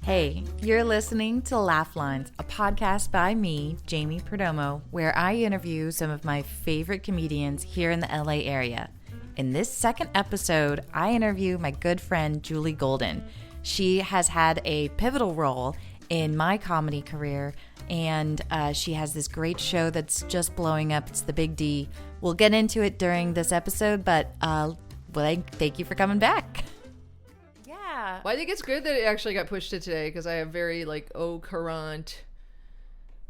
Hey, you're listening to Laugh Lines, a podcast by me, Jamie Perdomo, where I interview some of my favorite comedians here in the LA area. In this second episode, I interview my good friend, Julie Golden. She has had a pivotal role in my comedy career, and she has this great show that's just blowing up. It's The Big D. We'll get into it during this episode, but thank you for coming back. Yeah. Well, I think it's good that it actually got pushed to today because I have very current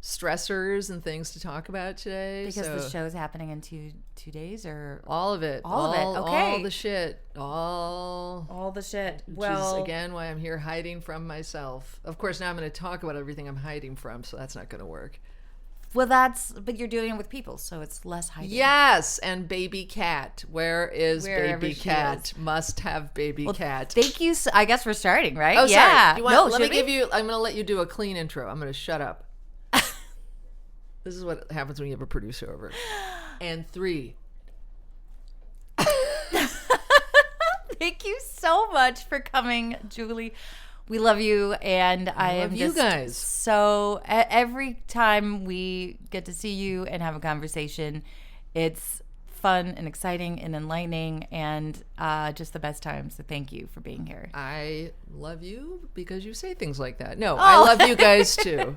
stressors and things to talk about today. Because the show is happening in two days, or all of it. All of it. Okay. All the shit. All the shit. Which is again why I'm here hiding from myself. Of course, now I'm going to talk about everything I'm hiding from, so that's not going to work. Well, but you're doing it with people, so it's less hiding. Yes, and baby cat. Where is Wherever baby cat? Must have baby cat. Thank you. I guess we're starting, right? Oh, yeah. sorry. I'm going to let you do a clean intro. I'm going to shut up. This is what happens when you have a producer over. And 3. Thank you so much for coming, Julie. We love you, and I am you just guys. So every time we get to see you and have a conversation, it's fun and exciting and enlightening and just the best time. So thank you for being here. I love you because you say things like that. No, I love you guys too.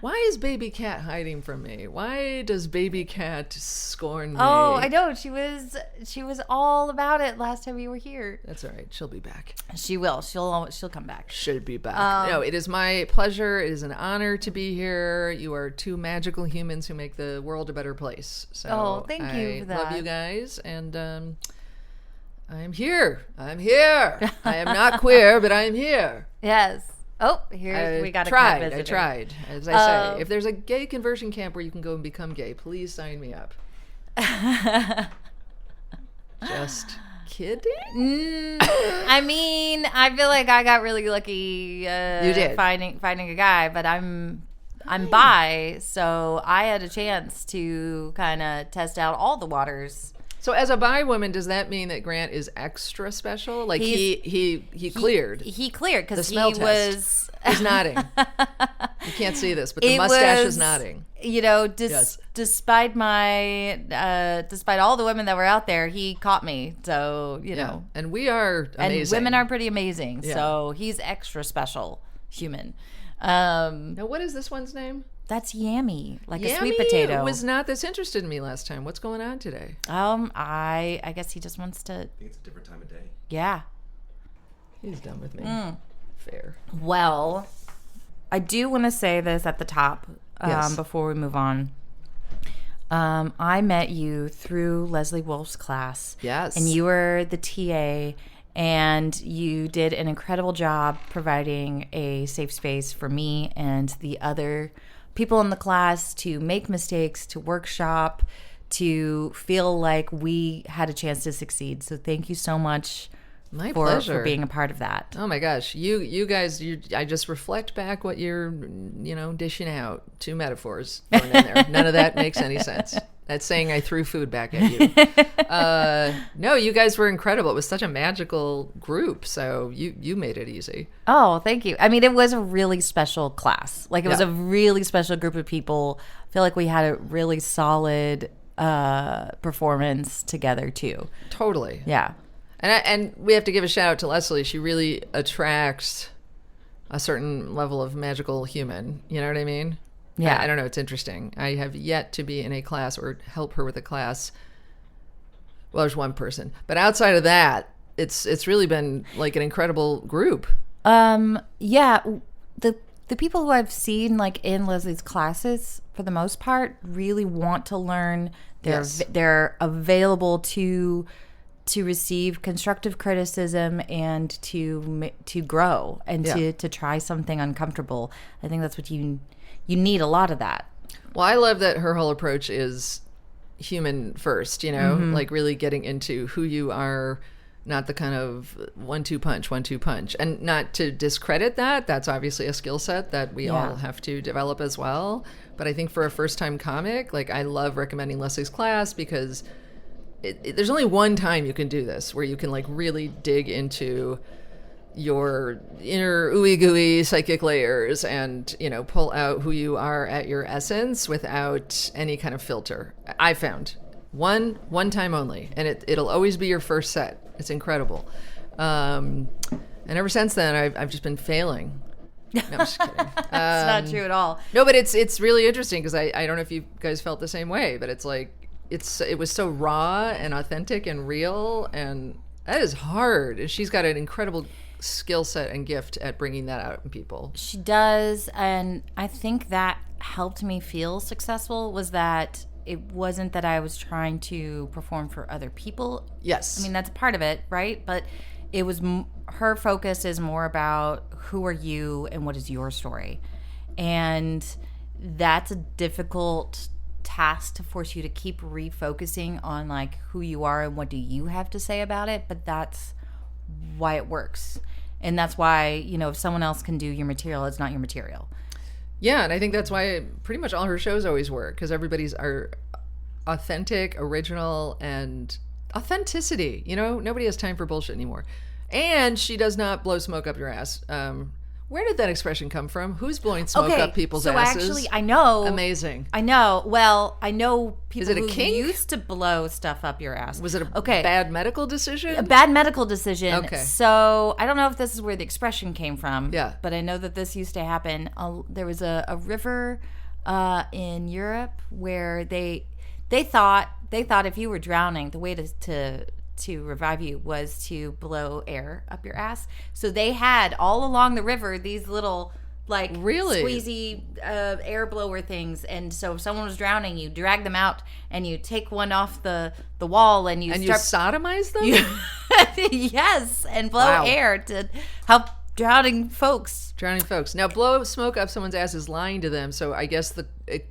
Why is baby cat hiding from me? Why does baby cat scorn me? Oh, I know. She was all about it last time you were here. That's all right. She'll be back. She will. She'll come back. Should be back. No, it is my pleasure. It is an honor to be here. You are two magical humans who make the world a better place. So thank you for that. I love you guys, and I'm here. I'm here. I am not queer, but I am here. Yes. Oh, here we got a cat visitor. I tried. As I say, if there's a gay conversion camp where you can go and become gay, please sign me up. Just kidding. I mean, I feel like I got really lucky. You did finding a guy, but I'm bi, so I had a chance to kind of test out all the waters. So as a bi woman, does that mean that Grant is extra special? Like he cleared. He cleared because the smell test. He's nodding. You can't see this, but the mustache is nodding. You know, despite all the women that were out there, he caught me. So you know, and we are amazing. And women are pretty amazing. Yeah. So he's extra special human. Now, what is this one's name? That's Yammy, like a sweet potato. Yammy was not this interested in me last time. What's going on today? I guess he just wants to. I think it's a different time of day. Yeah. He's done with me. Fair. Well, I do want to say this at the top before we move on. I met you through Leslie Wolf's class. Yes. And you were the TA. And you did an incredible job providing a safe space for me and the other people in the class to make mistakes, to workshop, to feel like we had a chance to succeed. So thank you so much for being a part of that. Oh my gosh. You guys, I just reflect back what you're, dishing out. 2 metaphors going in there. None of that makes any sense. That's saying I threw food back at you. No, you guys were incredible. It was such a magical group. So you made it easy. Oh, thank you. I mean, it was a really special class. Like, it was a really special group of people. I feel like we had a really solid performance together, too. Totally. Yeah. And we have to give a shout out to Leslie. She really attracts a certain level of magical human. You know what I mean? Yeah. I don't know. It's interesting. I have yet to be in a class or help her with a class. Well, there's one person. But outside of that, it's really been like an incredible group. Yeah. The people who I've seen like in Leslie's classes, for the most part, really want to learn. They're available to receive constructive criticism and to grow and to try something uncomfortable. I think that's what you need, a lot of that. Well, I love that her whole approach is human first, like really getting into who you are, not the kind of 1-2 punch. And not to discredit that. That's obviously a skill set that we all have to develop as well. But I think for a first-time comic, like, I love recommending Leslie's class because there's only one time you can do this where you can like really dig into your inner ooey gooey psychic layers and, pull out who you are at your essence without any kind of filter. I found one time only, and it'll always be your first set. It's incredible. And ever since then, I've just been failing. No, I'm just kidding. It's not true at all. No, but it's really interesting because I don't know if you guys felt the same way, but it's like it was so raw and authentic and real, and that is hard. She's got an incredible skill set and gift at bringing that out in people. She does, and I think that helped me feel successful was that it wasn't that I was trying to perform for other people. Yes. I mean, that's part of it, right? But it was her focus is more about who are you and what is your story. And that's a difficult task to force you to keep refocusing on like who you are and what do you have to say about it, but that's why it works. And that's why, if someone else can do your material, it's not your material. Yeah, and I think that's why pretty much all her shows always work, because everybody's are authentic, original, and authenticity. Nobody has time for bullshit anymore. And she does not blow smoke up your ass. Where did that expression come from? Who's blowing smoke up people's asses? So actually, I know. Amazing. I know. Well, I know people Is it a who kink? used to blow stuff up your ass. Was it a bad medical decision? A bad medical decision. Okay. So I don't know if this is where the expression came from. Yeah. But I know that this used to happen. There was a river in Europe where they thought if you were drowning, the way to revive you was to blow air up your ass. So they had all along the river these little squeezy air blower things, and so if someone was drowning, you drag them out and you take one off the wall and you sodomize them. Yes, and blow air to help drowning folks. Now, blow smoke up someone's ass is lying to them. So I guess the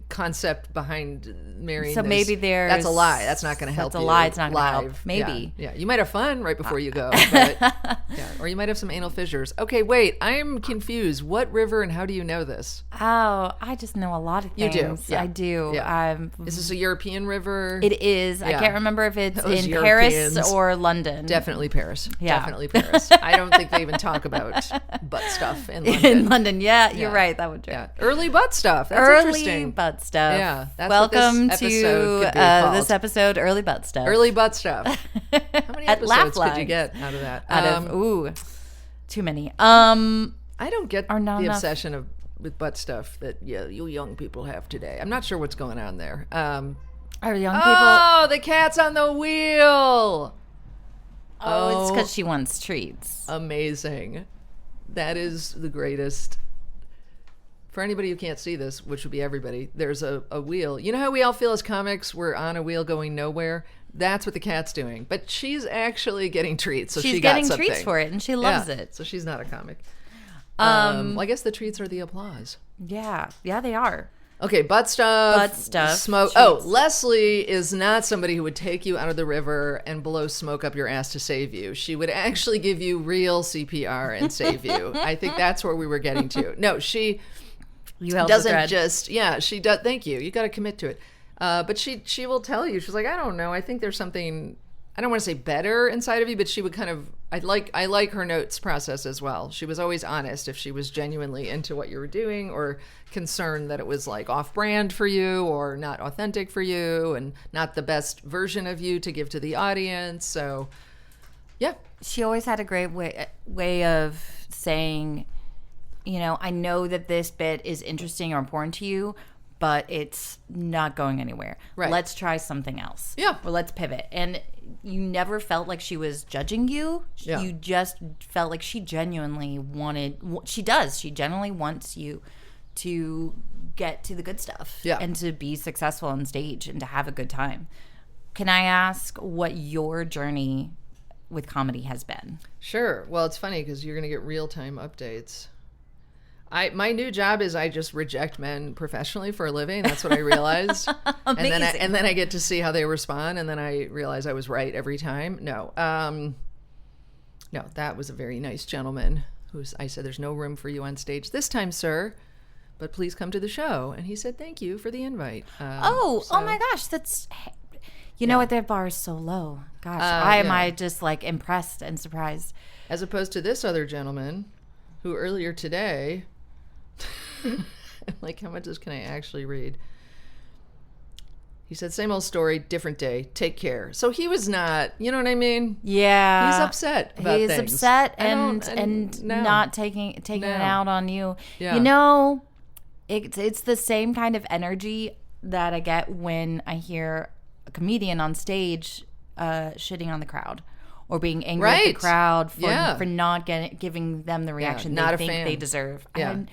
concept behind marrying maybe that's a lie. That's not going to help. That's a lie. It's not going to help. Maybe. Yeah. You might have fun right before you go, but, or you might have some anal fissures. Okay, wait. I'm confused. What river and how do you know this? Oh, I just know a lot of things. You do. Yeah. I do. Yeah. Is this a European river? It is. Yeah. I can't remember if it's in Europeans. Paris or London. Definitely Paris. Yeah. Definitely Paris. I don't think they even talk about butt stuff in London. In London, yeah, you're right. That would. Yeah. Early butt stuff. That's interesting. Early butt stuff. Yeah. That's Welcome what this to this episode, Early Butt Stuff. Early butt stuff. How many episodes could you get out of that? Too many. I don't get the obsession with butt stuff that you young people have today. I'm not sure what's going on there. Are young people? Oh, the cat's on the wheel. Oh, it's because she wants treats. Amazing. That is the greatest. For anybody who can't see this, which would be everybody, there's a wheel. You know how we all feel as comics, we're on a wheel going nowhere? That's what the cat's doing. But she's actually getting treats, so she's she got getting something. Treats for it, and she loves it. So she's not a comic. Well, I guess the treats are the applause. Yeah, they are. Okay, butt stuff. Smoke. Treats. Oh, Leslie is not somebody who would take you out of the river and blow smoke up your ass to save you. She would actually give you real CPR and save you. I think that's where we were getting to. No, she doesn't just. Yeah, she does. Thank you. You got to commit to it. But she will tell you. She's like, I don't know. I think there's something. I don't want to say better inside of you, but she would kind of. I like her notes process as well. She was always honest if she was genuinely into what you were doing or concerned that it was like off brand for you or not authentic for you and not the best version of you to give to the audience. So, yeah. She always had a great way of saying, I know that this bit is interesting or important to you, but it's not going anywhere. Right. Let's try something else. Yeah. Or let's pivot. And you never felt like she was judging you. Yeah. You just felt like she genuinely she genuinely wants you to get to the good stuff. Yeah. And to be successful on stage and to have a good time. Can I ask what your journey with comedy has been? Sure. Well, it's funny because you're going to get real-time updates. My new job is I just reject men professionally for a living. That's what I realized. Amazing. And then I get to see how they respond, and then I realize I was right every time. No, that was a very nice gentleman I said, "There's no room for you on stage this time, sir, but please come to the show." And he said, "Thank you for the invite." Oh my gosh, You know what? Their bar is so low. Gosh, I just like impressed and surprised. As opposed to this other gentleman who earlier today, like, how much can I actually read? He said, same old story, different day. Take care. So he was not, you know what I mean? Yeah. He's upset about things. He's upset and not taking it out on you. Yeah. You know, it's the same kind of energy that I get when I hear a comedian on stage shitting on the crowd or being angry at the crowd for not giving them the reaction they think they deserve. Yeah. And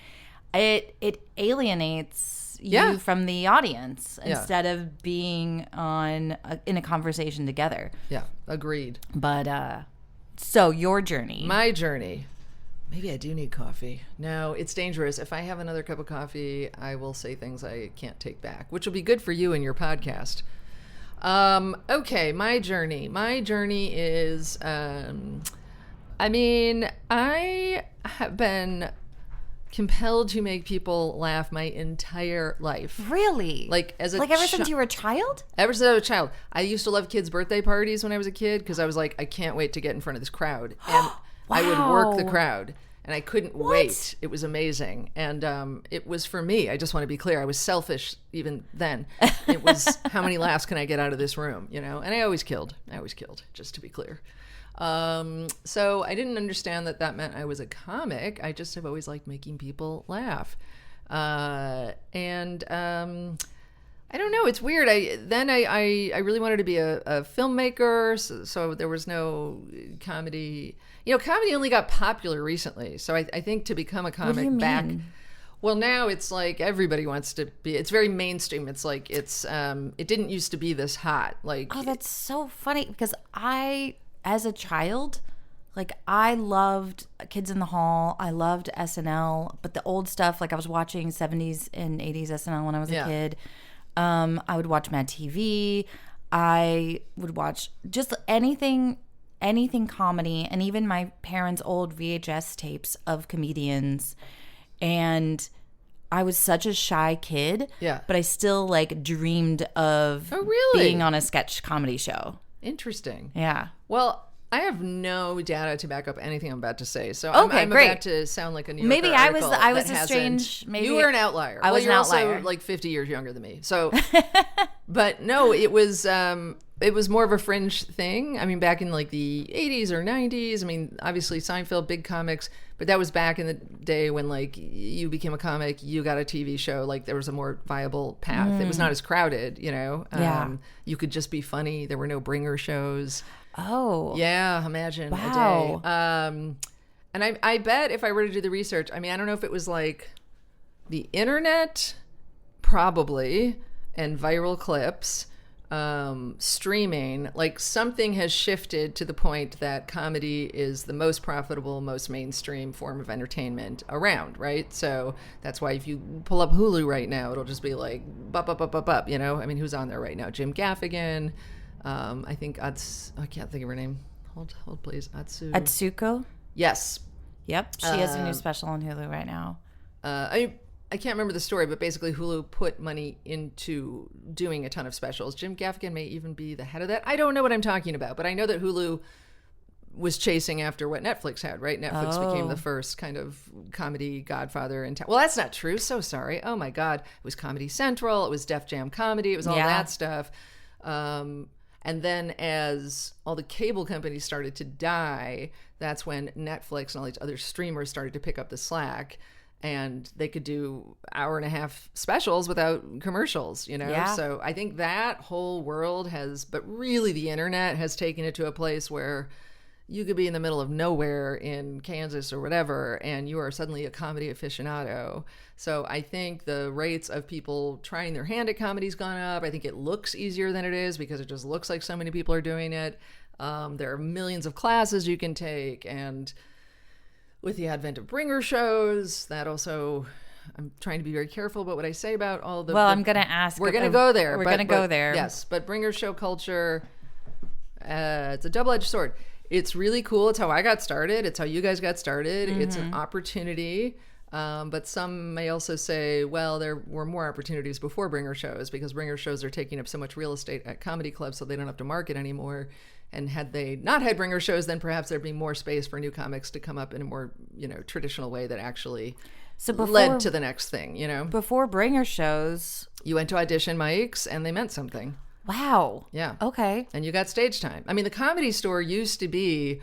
it alienates you from the audience instead of being in a conversation together. Yeah, agreed. But so your journey. My journey. Maybe I do need coffee. No, it's dangerous. If I have another cup of coffee, I will say things I can't take back, which will be good for you and your podcast. Okay, my journey. My journey is, I have been compelled to make people laugh my entire life. Really? Like ever since you were a child? Ever since I was a child. I used to love kids' birthday parties when I was a kid because I was like, I can't wait to get in front of this crowd. And I would work the crowd. And I couldn't wait. It was amazing. And it was for me. I just want to be clear. I was selfish even then. It was, how many laughs can I get out of this room? You know? And I always killed, just to be clear. So I didn't understand that meant I was a comic. I just have always liked making people laugh. I don't know. It's weird. I really wanted to be a filmmaker. So there was no comedy. You know, comedy only got popular recently. So I think to become a comic what do you mean? Well, now it's like everybody wants to be. It's very mainstream. It's like it didn't used to be this hot. Like, oh, that's so funny because as a child, like I loved Kids in the Hall. I loved SNL, but the old stuff, like I was watching 70s and 80s SNL when I was a kid. I would watch Mad TV. I would watch just anything comedy, and even my parents' old VHS tapes of comedians. And I was such a shy kid, but I still like dreamed of being on a sketch comedy show. Interesting. Yeah. Well, I have no data to back up anything I'm about to say, so I'm great. About to sound like a New Yorker maybe article I was that a strange. Maybe you were an outlier. I was you're an outlier. Also like 50 years younger than me. So, but no, it was more of a fringe thing. I mean, back in like the 80s or 90s. I mean, obviously Seinfeld, big comics, but that was back in the day when like you became a comic, you got a TV show. Like there was a more viable path. It was not as crowded. You know, you could just be funny. There were no bringer shows. Oh. Yeah, imagine a day. And I bet if I were to do the research, I mean, I don't know if it was like the internet, probably, and viral clips, streaming, like something has shifted to the point that comedy is the most profitable, most mainstream form of entertainment around, right? So that's why if you pull up Hulu right now, it'll just be like, bup, you know? I mean, who's on there right now? Jim Gaffigan. I think I can't think of her name. Hold please. Atsuko? Yes. Yep. She has a new special on Hulu right now. I can't remember the story, but basically Hulu put money into doing a ton of specials. Jim Gaffigan may even be the head of that. I don't know what I'm talking about, but I know that Hulu was chasing after what Netflix had, right? Netflix became the first kind of comedy godfather in town. Well, that's not true. So sorry. Oh my God. It was Comedy Central. It was Def Jam Comedy. It was all that stuff. And then as all the cable companies started to die, that's when Netflix and all these other streamers started to pick up the slack, and they could do hour-and-a-half specials without commercials, you know? Yeah. So I think that whole world but really the internet has taken it to a place where you could be in the middle of nowhere in Kansas or whatever, and you are suddenly a comedy aficionado. So I think the rates of people trying their hand at comedy's gone up. I think it looks easier than it is because it just looks like so many people are doing it. There are millions of classes you can take, and with the advent of bringer shows, that also... I'm trying to be very careful about what I say about all the... Well, I'm going to ask... We're going to go there. We're going to go there. Yes, but bringer show culture, it's a double-edged sword. It's really cool. It's how I got started. It's how you guys got started. Mm-hmm. It's an opportunity. But some may also say, well, there were more opportunities before bringer shows because bringer shows are taking up so much real estate at comedy clubs, so they don't have to market anymore. And had they not had bringer shows, then perhaps there'd be more space for new comics to come up in a more, traditional way that actually led to the next thing, Before bringer shows, you went to audition mics and they meant something. Wow. Yeah. Okay. And you got stage time. I mean, the Comedy Store used to be,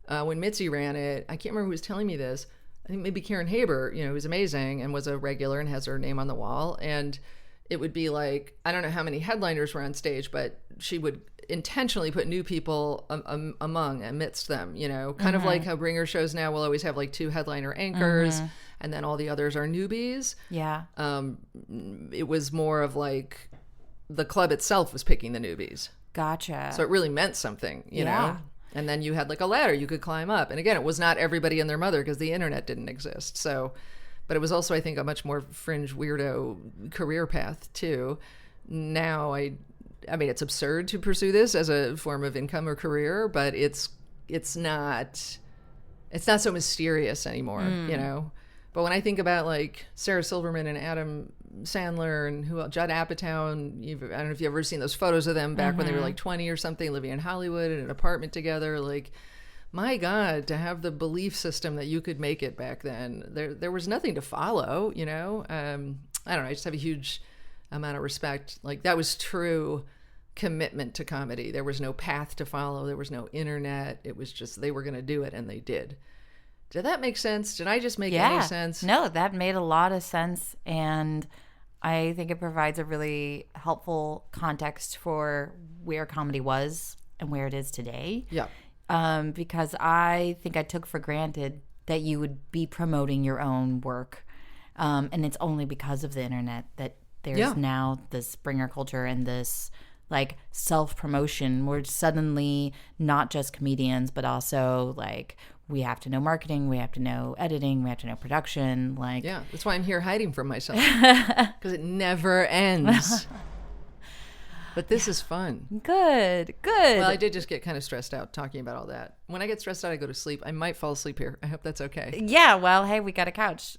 when Mitzi ran it, I can't remember who was telling me this. I think maybe Karen Haber, who's amazing and was a regular and has her name on the wall. And it would be like, I don't know how many headliners were on stage, but she would intentionally put new people amidst them, kind of like how bringer shows now will always have like 2 headliner anchors and then all the others are newbies. Yeah. It was more of like the club itself was picking the newbies. Gotcha. So it really meant something, you know? And then you had like a ladder you could climb up. And again, it was not everybody and their mother because the internet didn't exist. So, but it was also, I think, a much more fringe weirdo career path too. Now I mean, it's absurd to pursue this as a form of income or career, but it's not so mysterious anymore, But when I think about like Sarah Silverman and Adam Sandler and Judd Apatow, and I don't know if you've ever seen those photos of them back when they were like 20 or something, living in Hollywood in an apartment together. Like, my God, to have the belief system that you could make it back then, there was nothing to follow, I don't know. I just have a huge amount of respect. Like, that was true commitment to comedy. There was no path to follow. There was no internet. It was just they were going to do it, and they did. Did that make sense? Did I just make any sense? No, that made a lot of sense. And I think it provides a really helpful context for where comedy was and where it is today. Yeah. Because I think I took for granted that you would be promoting your own work. And it's only because of the internet that there's now this bringer culture and this like self-promotion where suddenly not just comedians, but also like we have to know marketing, we have to know editing, we have to know production. Like, yeah, that's why I'm here hiding from myself because it never ends. But this is fun. Good. Well, I did just get kind of stressed out talking about all that. When I get stressed out, I go to sleep. I might fall asleep here. I hope that's okay. Yeah. Well, hey, we got a couch.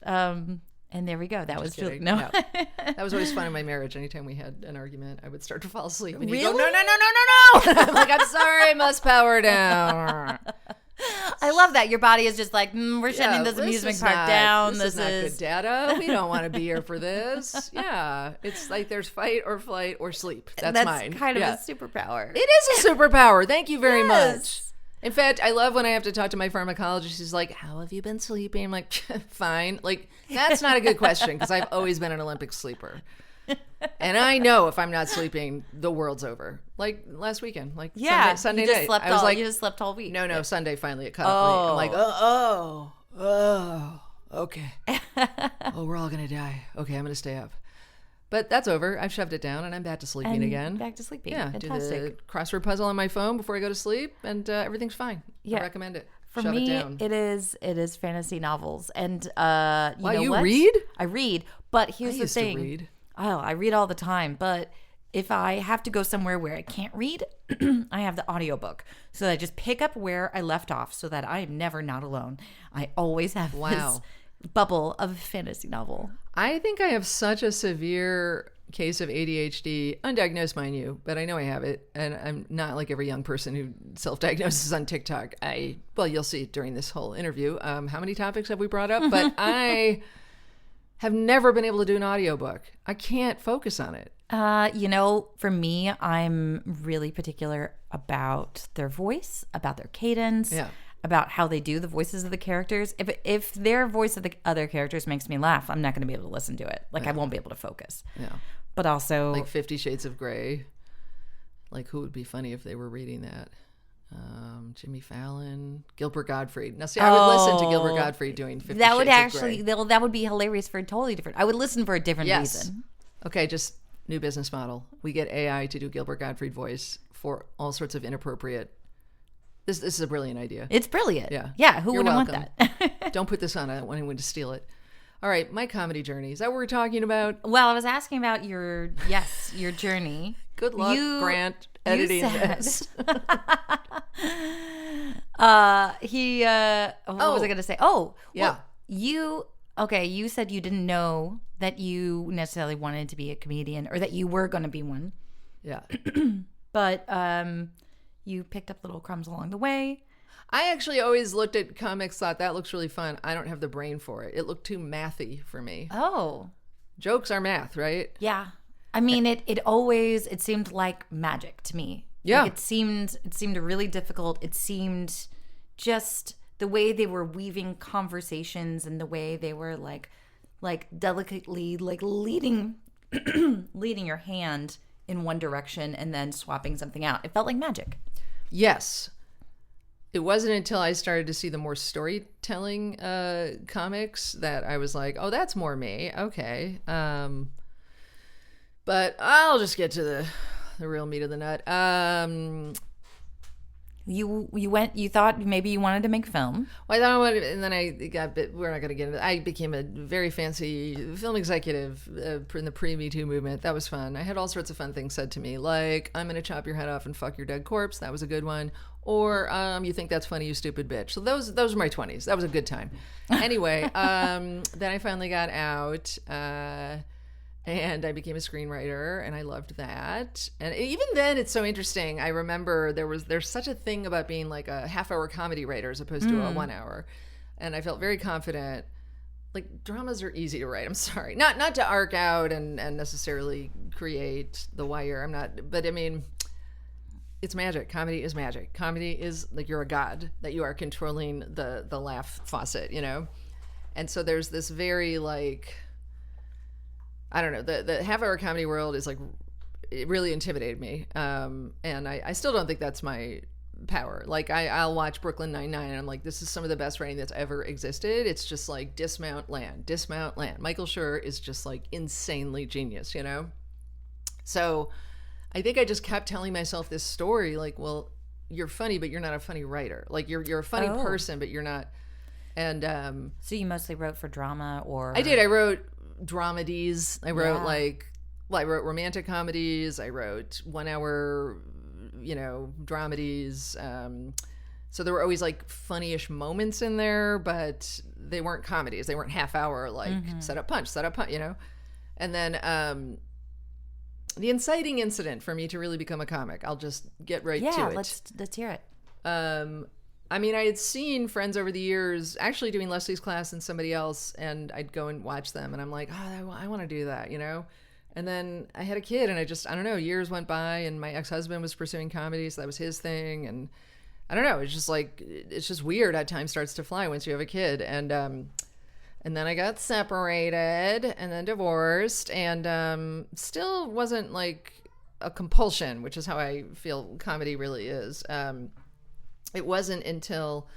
And there we go. That was kidding. No. Yeah. That was always fun in my marriage. Anytime we had an argument, I would start to fall asleep. And really? He'd go, no. I'm like, I'm sorry, I must power down. I love that. Your body is just like, we're shutting this amusement park down. This is not good data. We don't want to be here for this. Yeah. It's like there's fight or flight or sleep. That's mine. Kind of a superpower. It is a superpower. Thank you very much. In fact, I love when I have to talk to my pharmacologist. She's like, how have you been sleeping? I'm like, fine. Like, that's not a good question because I've always been an Olympic sleeper. And I know if I'm not sleeping, the world's over. Like last weekend, like Sunday night. I was like, you just slept all week. No, Sunday finally it cut off me. I'm like, okay. We're all going to die. Okay, I'm going to stay up. But that's over. I've shoved it down and I'm back to sleeping again. Back to sleeping. Yeah, fantastic. Do the crossword puzzle on my phone before I go to sleep, and everything's fine. I recommend it. For Shove me, it down. it is fantasy novels, and you read? I read, but here's I the used thing. To read. Oh, I read all the time, but if I have to go somewhere where I can't read, I have the audiobook. So that I just pick up where I left off so that I am never not alone. I always have this bubble of a fantasy novel. I think I have such a severe case of ADHD, undiagnosed, mind you, but I know I have it. And I'm not like every young person who self-diagnoses on TikTok. You'll see during this whole interview, how many topics have we brought up? But I have never been able to do an audiobook. I can't focus on it. For me, I'm really particular about their voice, about their cadence, about how they do the voices of the characters. If their voice of the other characters makes me laugh, I'm not going to be able to listen to it. Like, I won't be able to focus. Yeah. But also... Like 50 Shades of Grey. Like, who would be funny if they were reading that? Jimmy Fallon, Gilbert Gottfried. Now, see, I would listen to Gilbert Gottfried doing 50 that would Shades actually, of Grey. That would be hilarious for a totally different... I would listen for a different reason. Okay, just new business model. We get AI to do Gilbert Gottfried voice for all sorts of inappropriate... This is a brilliant idea. It's brilliant. Yeah. Yeah, who You're wouldn't welcome. want that? Don't put this on. I don't want anyone to steal it. All right, my comedy journey. Is that what we're talking about? Well, I was asking about your journey. Good luck, Grant, editing this. What was I going to say? Oh, yeah. Well, you Okay, you said you didn't know that you necessarily wanted to be a comedian or that you were going to be one. Yeah. But you picked up little crumbs along the way. I actually always looked at comics, thought that looks really fun. I don't have the brain for it. It looked too mathy for me. Oh. Jokes are math, right? Yeah. I mean, it seemed like magic to me. Yeah. Like it seemed really difficult. It seemed just the way they were weaving conversations and the way they were like delicately like leading your hand in one direction and then swapping something out. It felt like magic. Yes. It wasn't until I started to see the more storytelling comics that I was like, oh, that's more me. Okay. But I'll just get to the real meat of the nut. You thought maybe you wanted to make film. Well, I thought I wanted, and then I got, we're not going to get into it. I became a very fancy film executive in the pre-Me Too movement. That was fun. I had all sorts of fun things said to me, like, I'm going to chop your head off and fuck your dead corpse. That was a good one. Or, you think that's funny, you stupid bitch. So those were my 20s. That was a good time. Anyway, then I finally got out, and I became a screenwriter, and I loved that. And even then, it's so interesting. I remember there's such a thing about being like a half-hour comedy writer as opposed to a 1 hour. And I felt very confident. Like, dramas are easy to write. I'm sorry. Not to arc out and necessarily create The Wire. I'm not, but I mean, it's magic. Comedy is magic. Comedy is like you're a god, that you are controlling the laugh faucet, you know? And so there's this very like, I don't know, the half-hour comedy world is like, it really intimidated me. And I still don't think that's my power. Like I'll watch Brooklyn Nine-Nine and I'm like, this is some of the best writing that's ever existed. It's just like dismount land. Michael Schur is just like insanely genius, you know? So I think I just kept telling myself this story, like, well, you're funny, but you're not a funny writer. Like you're a funny person, but you're not. And so you mostly wrote for drama, or I did. I wrote dramedies. I wrote I wrote romantic comedies. I wrote 1 hour, dramedies. So there were always like funny-ish moments in there, but they weren't comedies. They weren't half hour, like set up punch, And then the inciting incident for me to really become a comic, I'll just get right to it. Yeah, let's hear it. I mean, I had seen friends over the years actually doing Leslie's class and somebody else, and I'd go and watch them, and I'm like, oh, I want to do that, you know? And then I had a kid, and I don't know, years went by, and my ex-husband was pursuing comedy, so that was his thing, and I don't know, it's just weird how time starts to fly once you have a kid, and then I got separated, and then divorced, and still wasn't like a compulsion, which is how I feel comedy really is. It wasn't until,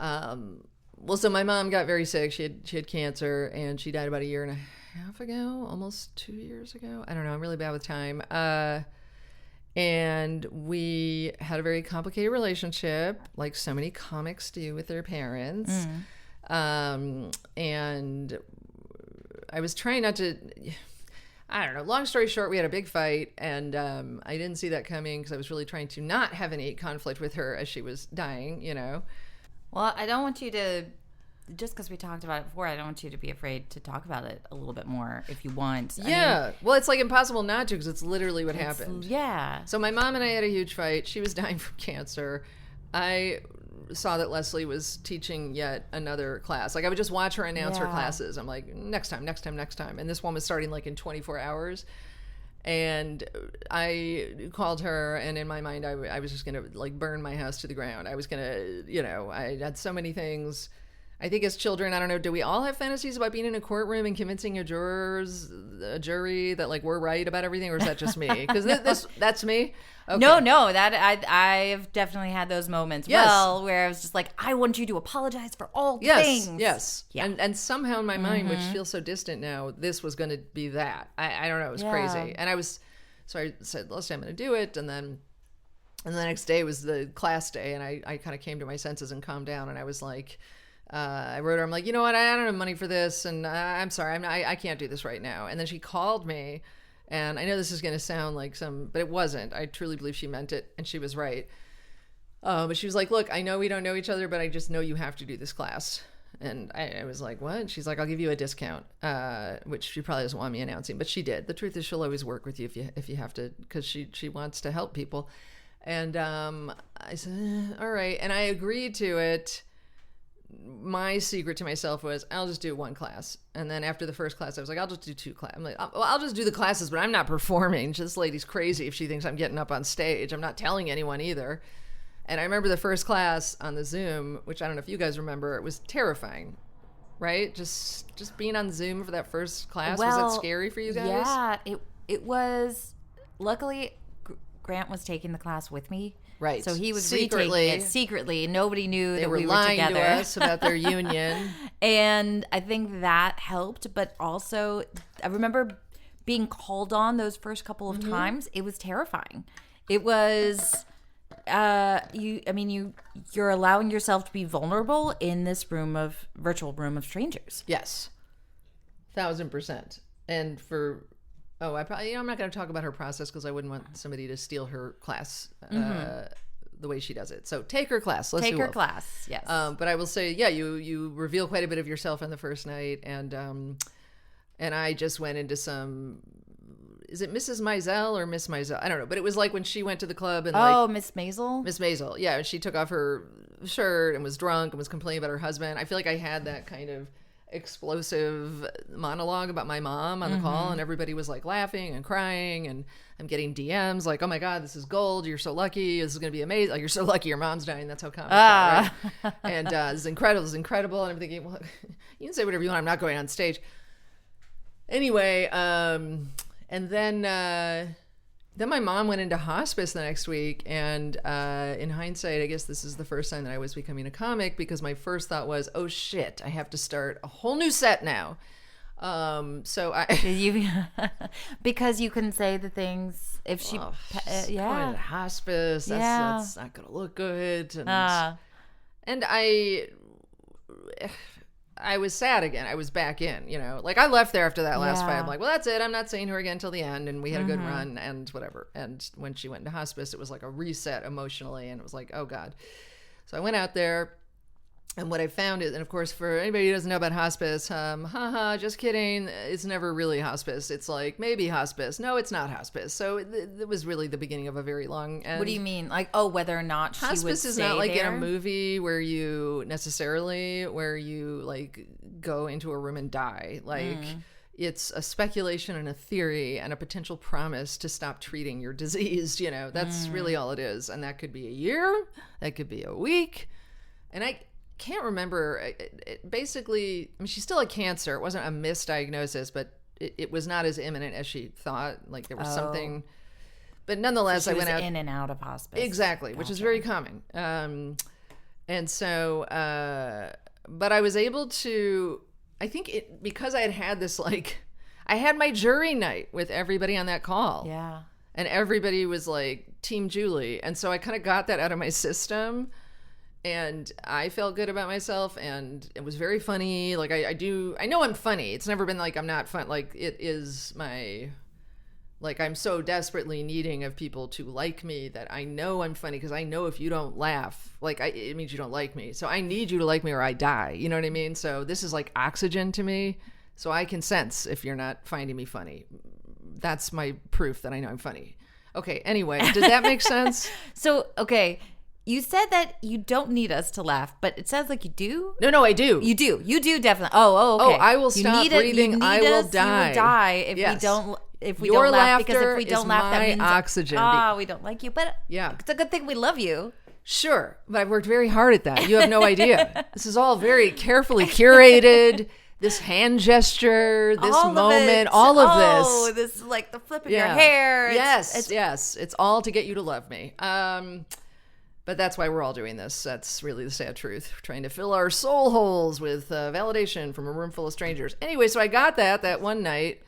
so my mom got very sick. She had cancer, and she died about 1.5 years ago, almost 2 years ago. I don't know. I'm really bad with time. And we had a very complicated relationship, like so many comics do with their parents. And I was trying not to. I don't know. Long story short, we had a big fight, and I didn't see that coming because I was really trying to not have any conflict with her as she was dying, you know. Well, I don't want you to, just because we talked about it before, I don't want you to be afraid to talk about it a little bit more if you want. Yeah. Well, it's like impossible not to because it's literally what happened. Yeah. So my mom and I had a huge fight. She was dying from cancer. I saw that Leslie was teaching yet another class. Like I would just watch her announce her classes. I'm like, next time. And this one was starting like in 24 hours. And I called her, and in my mind, I was just going to like burn my house to the ground. I was going to, I had so many things. I think as children, I don't know, do we all have fantasies about being in a courtroom and convincing a jury that like we're right about everything, or is that just me? Because that's me. Okay. No, that I've definitely had those moments. Yes. Well, where I was just like, I want you to apologize for all things. Yes. Yeah. And somehow in my mind, which feels so distant now, this was going to be that. I don't know. It was crazy. And I said, last time I'm going to do it. And then the next day was the class day, and I kind of came to my senses and calmed down, and I was like, I wrote her, I'm like, you know what, I don't have money for this, and I'm sorry, I can't do this right now. And then she called me, and I know this is going to sound like but it wasn't. I truly believe she meant it, and she was right. But she was like, look, I know we don't know each other, but I just know you have to do this class. And I was like, what? She's like, I'll give you a discount, which she probably doesn't want me announcing, but she did. The truth is she'll always work with you if you have to, because she wants to help people. And I said, all right. And I agreed to it. My secret to myself was I'll just do one class. And then after the first class, I was like, I'll just do 2 classes. I'm like, well, I'll just do the classes, but I'm not performing. This lady's crazy if she thinks I'm getting up on stage. I'm not telling anyone either. And I remember the first class on the Zoom, which I don't know if you guys remember, it was terrifying, right? Just being on Zoom for that first class. Was it scary for you guys? Yeah, it was. Luckily, Grant was taking the class with me. Right. So he was secretly. retaking it secretly. Nobody knew that we were lying together. to us about their union. And I think that helped. But also, I remember being called on those first couple of times. It was terrifying. It was... you're allowing yourself to be vulnerable in this virtual room of strangers. Yes, 1,000%. And I'm not going to talk about her process because I wouldn't want somebody to steal her class the way she does it. So take her class. Take her class. Yes. But I will say, yeah, you reveal quite a bit of yourself on the first night, and I just went into some. Is it Mrs. Maisel or Miss Maisel? I don't know. But it was like when she went to the club and Miss Maisel? Miss Maisel. Yeah. And she took off her shirt and was drunk and was complaining about her husband. I feel like I had that kind of explosive monologue about my mom on the call, and everybody was like laughing and crying, and I'm getting DMs like, oh my God, this is gold. You're so lucky. This is going to be amazing. Like, you're so lucky your mom's dying. That's how comics are, right? And this is incredible. This is incredible. And I'm thinking, well, you can say whatever you want. I'm not going on stage. Anyway, and then my mom went into hospice the next week, and in hindsight, I guess this is the first time that I was becoming a comic, because my first thought was, oh shit, I have to start a whole new set now. So because you couldn't say the things if she going to hospice, that's not gonna look good, and I was sad again. I was back in, like I left there after that last fight. I'm like, well, that's it. I'm not seeing her again till the end. And we had a good run and whatever. And when she went into hospice, it was like a reset emotionally. And it was like, oh God. So I went out there, and what I found is, and of course, for anybody who doesn't know about hospice, just kidding. It's never really hospice. It's like maybe hospice. No, it's not hospice. So it was really the beginning of a very long end. What do you mean? Like, whether or not she would hospice is stay not like there? in a movie where you like go into a room and die. Like it's a speculation and a theory and a potential promise to stop treating your disease. That's really all it is. And that could be a year. That could be a week. And I can't remember. Basically, I mean, she still had cancer. It wasn't a misdiagnosis, but it was not as imminent as she thought. Like there was something. But nonetheless, so she I went was out in and out of hospice. Exactly, which is very common. And so, but I was able to. I think because I had this I had my jury night with everybody on that call. Yeah. And everybody was like Team Julie, and so I kind of got that out of my system. And I felt good about myself, and it was very funny. Like I know I'm funny. It's never been like I'm not fun. Like it is I'm so desperately needing of people to like me that I know I'm funny, because I know if you don't laugh, it means you don't like me. So I need you to like me or I die. You know what I mean? So this is like oxygen to me. So I can sense if you're not finding me funny. That's my proof that I know I'm funny. Okay. Anyway, did that make sense? So, okay. You said that you don't need us to laugh, but it sounds like you do. No, I do. You do. You do definitely. Oh, okay. Oh, I will stop breathing. I will die. You will die if yes. we don't. If we Your don't laugh, because if we laughter don't is laugh, that my means oxygen. We don't like you. But yeah, it's a good thing we love you. Sure, but I've worked very hard at that. You have no idea. This is all very carefully curated. This hand gesture, this moment, all of this. Oh, this is like the flip of your hair. Yes. It's all to get you to love me. But that's why we're all doing this. That's really the sad truth. We're trying to fill our soul holes with validation from a room full of strangers. Anyway, so I got that one night.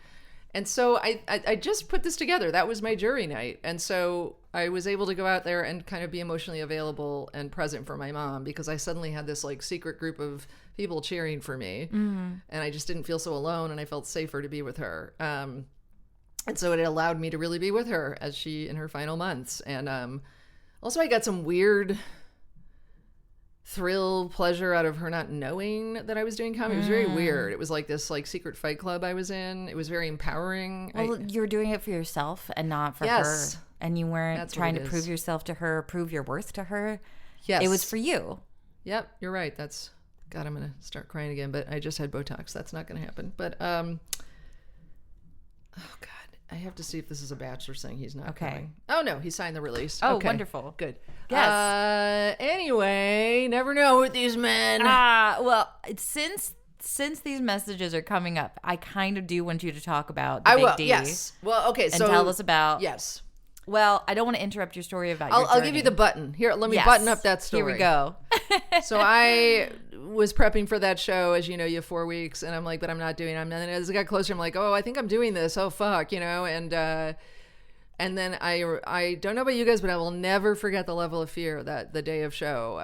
And so I just put this together. That was my jury night. And so I was able to go out there and kind of be emotionally available and present for my mom, because I suddenly had this secret group of people cheering for me. Mm-hmm. And I just didn't feel so alone, and I felt safer to be with her. And so it allowed me to really be with her as she in her final months. And also I got some weird thrill, pleasure out of her not knowing that I was doing comedy. It was very weird. It was like this like secret fight club I was in. It was very empowering. Well, you were doing it for yourself and not for Yes. her. And you weren't That's trying what to it prove is. yourself to her, prove your worth to her. Yes. It was for you. Yep, you're right. That's God, I'm gonna start crying again, but I just had Botox. That's not gonna happen. But oh God. I have to see if this is a bachelor saying he's not Okay. coming. Oh no, he signed the release. Oh, Okay. wonderful. Good. Yes. Anyway, never know with these men. Well, since these messages are coming up, I kind of do want you to talk about the I Big will. D. Yes. Well, okay. And So tell us about. Yes. Well, I don't want to interrupt your story about your I'll give you the button. Here, let me Yes. button up that story. Here we go. So I was prepping for that show, as you know, you have 4 weeks, and I'm like, but I'm not doing it. And then as it got closer, I'm like, oh, I think I'm doing this. Oh, fuck, and then I don't know about you guys, but I will never forget the level of fear that the day of show.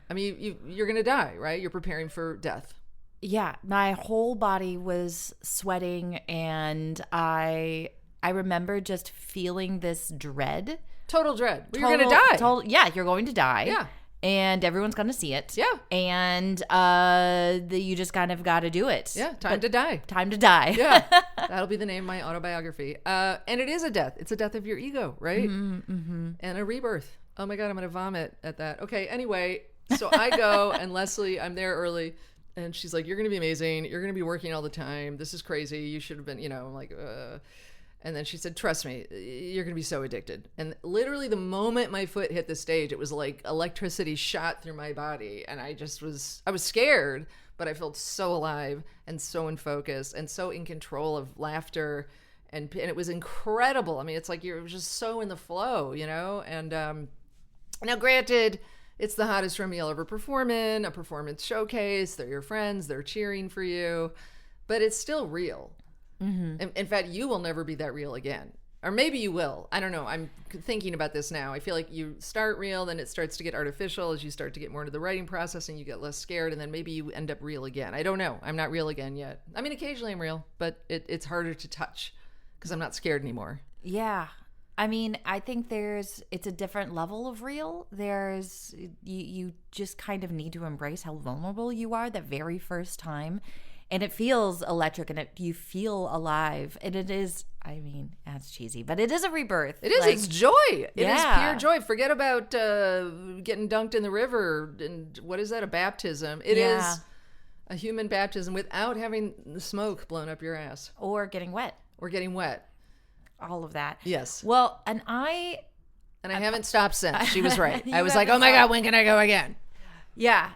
I mean, you're gonna die, right? You're preparing for death. Yeah, my whole body was sweating, and I remember just feeling this dread. Total dread. Well, you're gonna die. Yeah, you're going to die. Yeah. And everyone's going to see it. Yeah. And you just kind of got to do it. Yeah, time to die. Time to die. Yeah, that'll be the name of my autobiography. And it is a death. It's a death of your ego, right? Mm-hmm. And a rebirth. Oh my God, I'm going to vomit at that. Okay, anyway, so I go and Leslie, I'm there early. And she's like, you're going to be amazing. You're going to be working all the time. This is crazy. You should have been, I'm like, And then she said, trust me, you're going to be so addicted. And literally the moment my foot hit the stage, it was like electricity shot through my body. And I was scared, but I felt so alive and so in focus and so in control of laughter. And it was incredible. I mean, it's like you're just so in the flow, And now granted, it's the hottest room you'll ever perform in, a performance showcase. They're your friends. They're cheering for you. But it's still real. Mm-hmm. In fact, you will never be that real again. Or maybe you will. I don't know. I'm thinking about this now. I feel like you start real, then it starts to get artificial as you start to get more into the writing process and you get less scared, and then maybe you end up real again. I don't know. I'm not real again yet. I mean, occasionally I'm real, but it's harder to touch because I'm not scared anymore. Yeah. I mean, I think it's a different level of real. You just kind of need to embrace how vulnerable you are that very first time. And it feels electric, and you feel alive. And it is, I mean, that's cheesy, but it is a rebirth. It is. It's joy. It is Yeah. pure joy. Forget about getting dunked in the river. And what is that? A baptism. It is a human baptism without having the smoke blown up your ass. Or getting wet. Or getting wet. All of that. Yes. Well, and I haven't stopped since. She was right. You I was like, oh haven't my stopped. God, when can I go again? Yeah,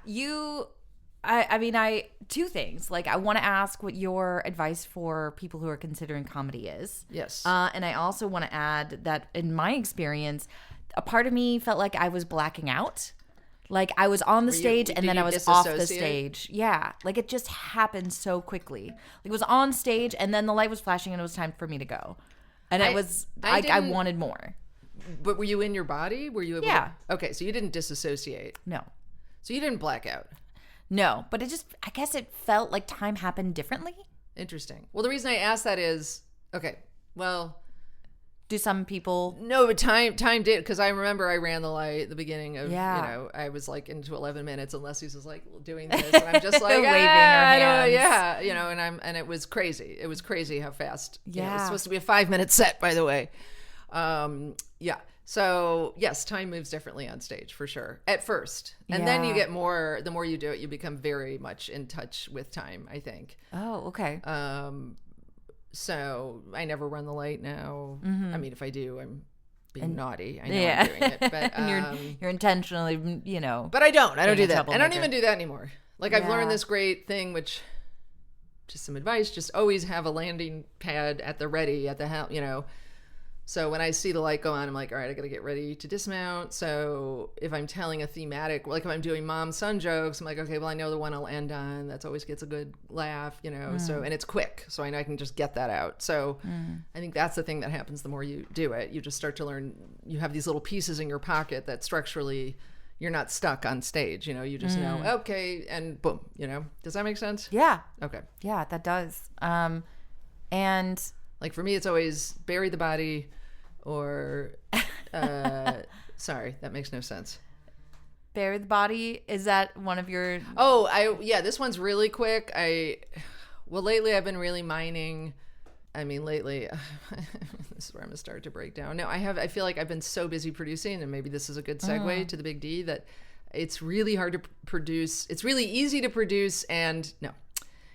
two things. Like, I want to ask what your advice for people who are considering comedy is. Yes. And I also want to add that in my experience, a part of me felt like I was blacking out. Like, I was on the stage and then I was off the disassociate? stage. Yeah. Like, it just happened so quickly. Like, it was on stage and then the light was flashing and it was time for me to go. And it was like, I wanted more. But were you in your body? Were you able Yeah. to? Okay, so you didn't disassociate. No. So you didn't black out. No, but I guess it felt like time happened differently. Interesting. Well, the reason I asked that is, okay, well, Do some people? no, but time did, because I remember I ran the light at the beginning of, Yeah. I was like into 11 minutes and Leslie's was like doing this and I'm just like, Waving her I don't- hands. yeah, and it was crazy. It was crazy how fast. It was Yeah. supposed to be a 5-minute set, by the way. Yeah. So yes, time moves differently on stage for sure at first. And then you Yeah. get the more you do it, you become very much in touch with time, I think. Oh, okay. So I never run the light now. I mean, if I do, I'm being naughty. I know Yeah. I'm doing it, but And you're intentionally, but I don't being do a that. I don't troublemaker. even do that anymore. Like I've Yeah. learned this great thing, which just some advice, just always have a landing pad at the ready at the house, So when I see the light go on, I'm like, all right, I got to get ready to dismount. So if I'm telling a thematic, like if I'm doing mom-son jokes, I'm like, okay, well, I know the one I'll end on. That's always gets a good laugh, So, and it's quick. So I know I can just get that out. So I think that's the thing that happens the more you do it. You just start to learn, you have these little pieces in your pocket that structurally you're not stuck on stage. You just know, okay, and boom, Does that make sense? Yeah. Okay. Yeah, that does. And Like for me, it's always bury the body or, sorry, that makes no sense. Bare the Body, is that one of your... Yeah, this one's really quick. Lately I've been really mining. I mean, lately, this is where I'm gonna start to break down. No, I feel like I've been so busy producing, and maybe this is a good segue to the Big D, that it's really hard to produce. It's really easy to produce, and no,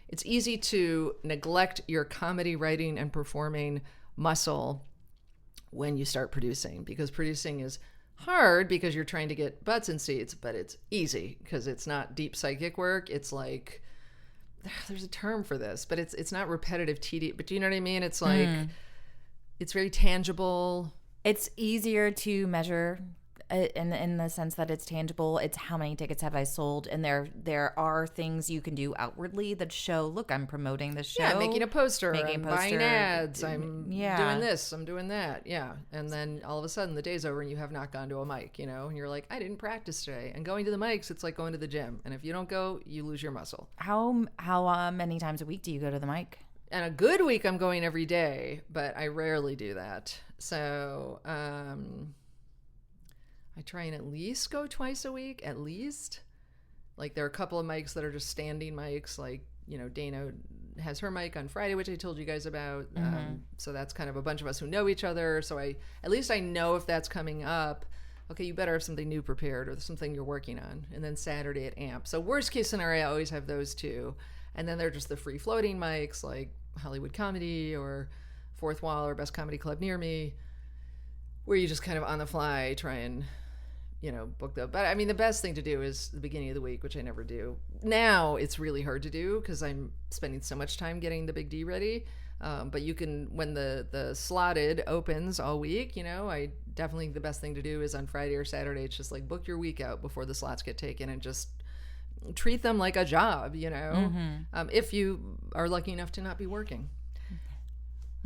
it's easy to neglect your comedy writing and performing muscle when you start producing, because producing is hard because you're trying to get butts in seats, but it's easy because it's not deep psychic work. It's like, there's a term for this, but it's not repetitive tedious, but do you know what I mean? It's like, it's very tangible. It's easier to measure in the sense that it's tangible. It's how many tickets have I sold, and there are things you can do outwardly that show, look, I'm promoting this show. Yeah, making a poster, I'm buying ads, I'm doing this, I'm doing that. Yeah. And then all of a sudden the day's over and you have not gone to a mic, and you're like, I didn't practice today. And going to the mics, it's like going to the gym. And if you don't go, you lose your muscle. How many times a week do you go to the mic? And a good week, I'm going every day, but I rarely do that. So, I try and at least go twice a week, at least. Like, there are a couple of mics that are just standing mics. Like, Dana has her mic on Friday, which I told you guys about. So that's kind of a bunch of us who know each other. So at least I know if that's coming up. Okay, you better have something new prepared or something you're working on. And then Saturday at AMP. So worst case scenario, I always have those two. And then they're just the free floating mics like Hollywood Comedy or Fourth Wall or Best Comedy Club Near Me, where you just kind of on the fly try and book them. But I mean, the best thing to do is the beginning of the week, which I never do. Now it's really hard to do because I'm spending so much time getting the Big D ready. But you can, when the slotted opens all week, I definitely, the best thing to do is on Friday or Saturday, it's just like book your week out before the slots get taken and just treat them like a job, if you are lucky enough to not be working.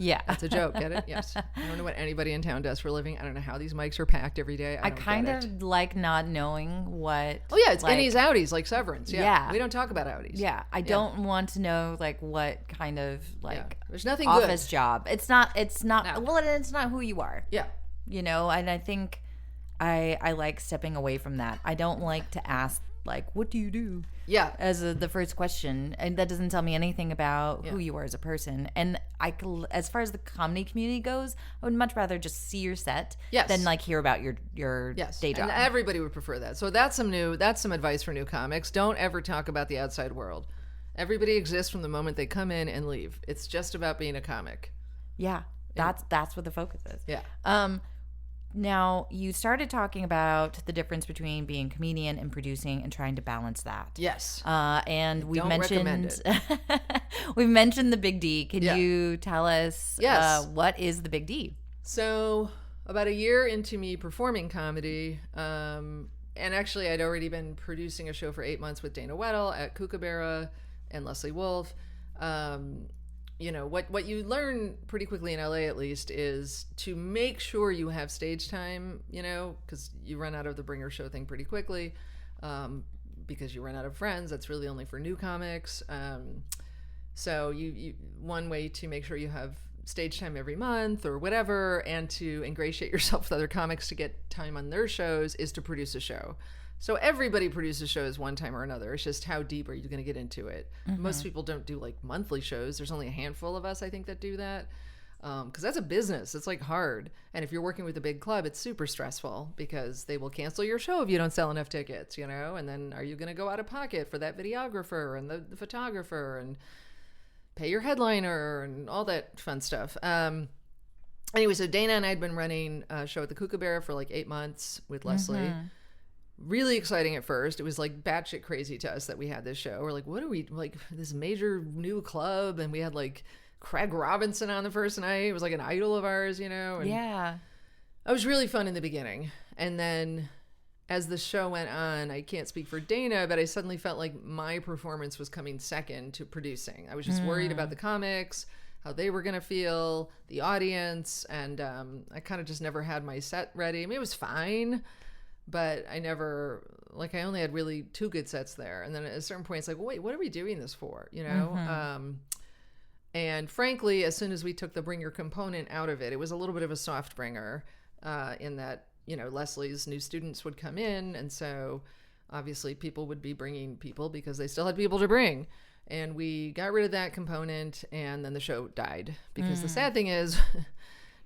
Yeah. That's a joke. Get it? Yes. I don't know what anybody in town does for a living. I don't know how these mics are packed every day. I kind of like not knowing what. Oh, yeah. It's innies, outies, like Severance. Yeah. We don't talk about outies. Yeah. I don't want to know, what kind of, there's nothing office good. job. It's not, No. well, it's not who you are. Yeah. And I think I like stepping away from that. I don't like to ask, what do you do? Yeah. As the first question. And that doesn't tell me anything about who you are as a person. And as far as the comedy community goes, I would much rather just see your set than hear about your day job. And everybody would prefer that. So that's some advice for new comics. Don't ever talk about the outside world. Everybody exists from the moment they come in and leave. It's just about being a comic. Yeah. That's what the focus is. Yeah. Now, you started talking about the difference between being a comedian and producing and trying to balance that. Yes. And we mentioned we mentioned the Big D. Can you tell us what is the Big D? So, about a year into me performing comedy, and actually I'd already been producing a show for 8 months with Dana Weddle at Kookaburra and Leslie Wolf. What you learn pretty quickly in LA, at least, is to make sure you have stage time, because you run out of the bringer show thing pretty quickly, because you run out of friends. That's really only for new comics. So you one way to make sure you have stage time every month or whatever, and to ingratiate yourself with other comics to get time on their shows, is to produce a show. So everybody produces shows one time or another. It's just how deep are you going to get into it? Mm-hmm. Most people don't do monthly shows. There's only a handful of us, I think, that do that. Because that's a business. It's hard. And if you're working with a big club, it's super stressful because they will cancel your show if you don't sell enough tickets, And then are you going to go out of pocket for that videographer and the photographer and pay your headliner and all that fun stuff? Anyway, so Dana and I had been running a show at the Kookaburra for 8 months with Leslie. Mm-hmm. Really exciting at first. It was batshit crazy to us that we had this show. We're what are we, this major new club, and we had Craig Robinson on the first night. It was an idol of ours, And yeah. It was really fun in the beginning. And then as the show went on, I can't speak for Dana, but I suddenly felt like my performance was coming second to producing. I was just worried about the comics, how they were going to feel, the audience, and I kind of just never had my set ready. I mean, it was fine, but I never, I only had really 2 good sets there. And then at a certain point, it's wait, what are we doing this for? And frankly, as soon as we took the bringer component out of it, it was a little bit of a soft bringer in that, Leslie's new students would come in. And so obviously people would be bringing people because they still had people to bring. And we got rid of that component, and then the show died. Because the sad thing is,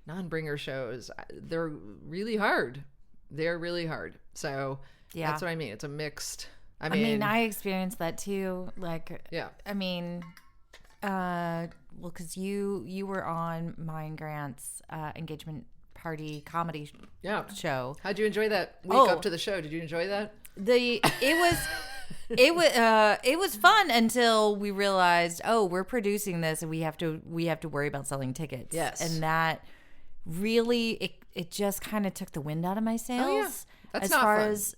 non-bringer shows, they're really hard. They're really hard. So that's what I mean. It's a mixed... I mean, I experienced that too. Like, yeah. I mean, well, because you were on mine Grant's engagement party comedy show. How'd you enjoy that week up to the show? Did you enjoy that? It was fun until we realized, we're producing this and we have to worry about selling tickets. Yes. And that really it just kind of took the wind out of my sails. Oh, yeah. That's as not far fun. as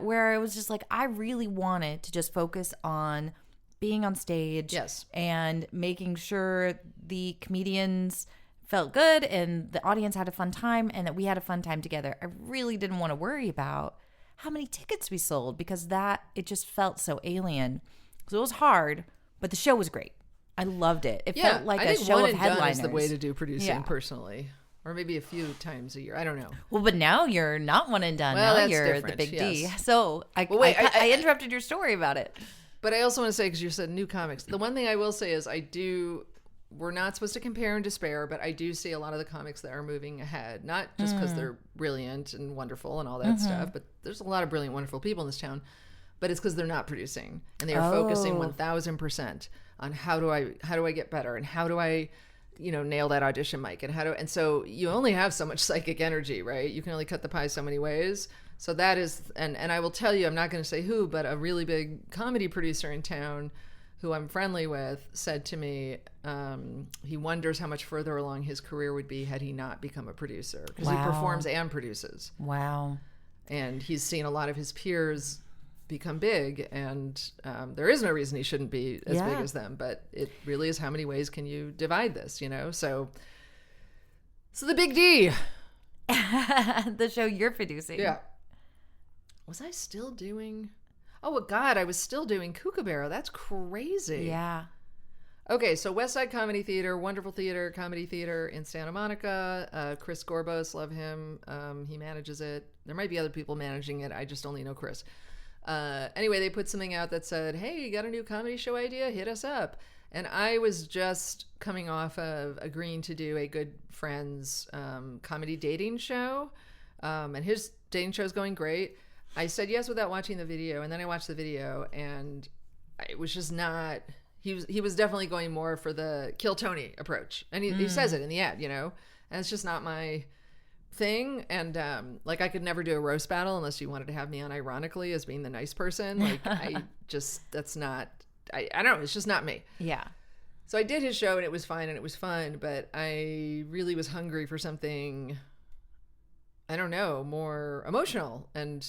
where it was just like I really wanted to just focus on being on stage, yes, and making sure the comedians felt good and the audience had a fun time and that we had a fun time together. I really didn't want to worry about how many tickets we sold because it just felt so alien. So it was hard, but the show was great. I loved it. It felt like a show of headliners. One is the way to do producing personally. Or maybe a few times a year. I don't know. Well, but now you're not one and done. Well, now that's you're different, the big D. yes. So I interrupted your story about it. But I also want to say, because you said new comics, the one thing I will say is we're not supposed to compare and despair, but I do see a lot of the comics that are moving ahead. Not just because they're brilliant and wonderful and all that stuff, but there's a lot of brilliant, wonderful people in this town. But it's because they're not producing. And they are focusing 1,000% on how do I get better and how do I nail that audition mic and so you only have so much psychic energy, right? You can only cut the pie so many ways. So that is, and I will tell you, I'm not going to say who, but a really big comedy producer in town who I'm friendly with said to me, he wonders how much further along his career would be had he not become a producer, because he performs and produces. Wow. And he's seen a lot of his peers become big, and there is no reason he shouldn't be as big as them, but it really is how many ways can you divide this, so the big D. The show you're producing. Yeah. Was I still doing I was still doing Kookaburra. That's crazy. Yeah. Okay, so West Side Comedy Theater, wonderful theater, comedy theater in Santa Monica. Chris Gorbos, love him. He manages it. There might be other people managing it. I just only know Chris. Anyway, they put something out that said, hey, you got a new comedy show idea? Hit us up. And I was just coming off of agreeing to do a good friend's comedy dating show. And his dating show is going great. I said yes without watching the video. And then I watched the video, and it was just not... He was definitely going more for the Kill Tony approach. And he says it in the ad, And it's just not my thing. And I could never do a roast battle unless you wanted to have me on ironically as being the nice person. That's not, I don't know, it's just not me. Yeah. So I did his show, and it was fine and it was fun, but I really was hungry for something, I don't know, more emotional and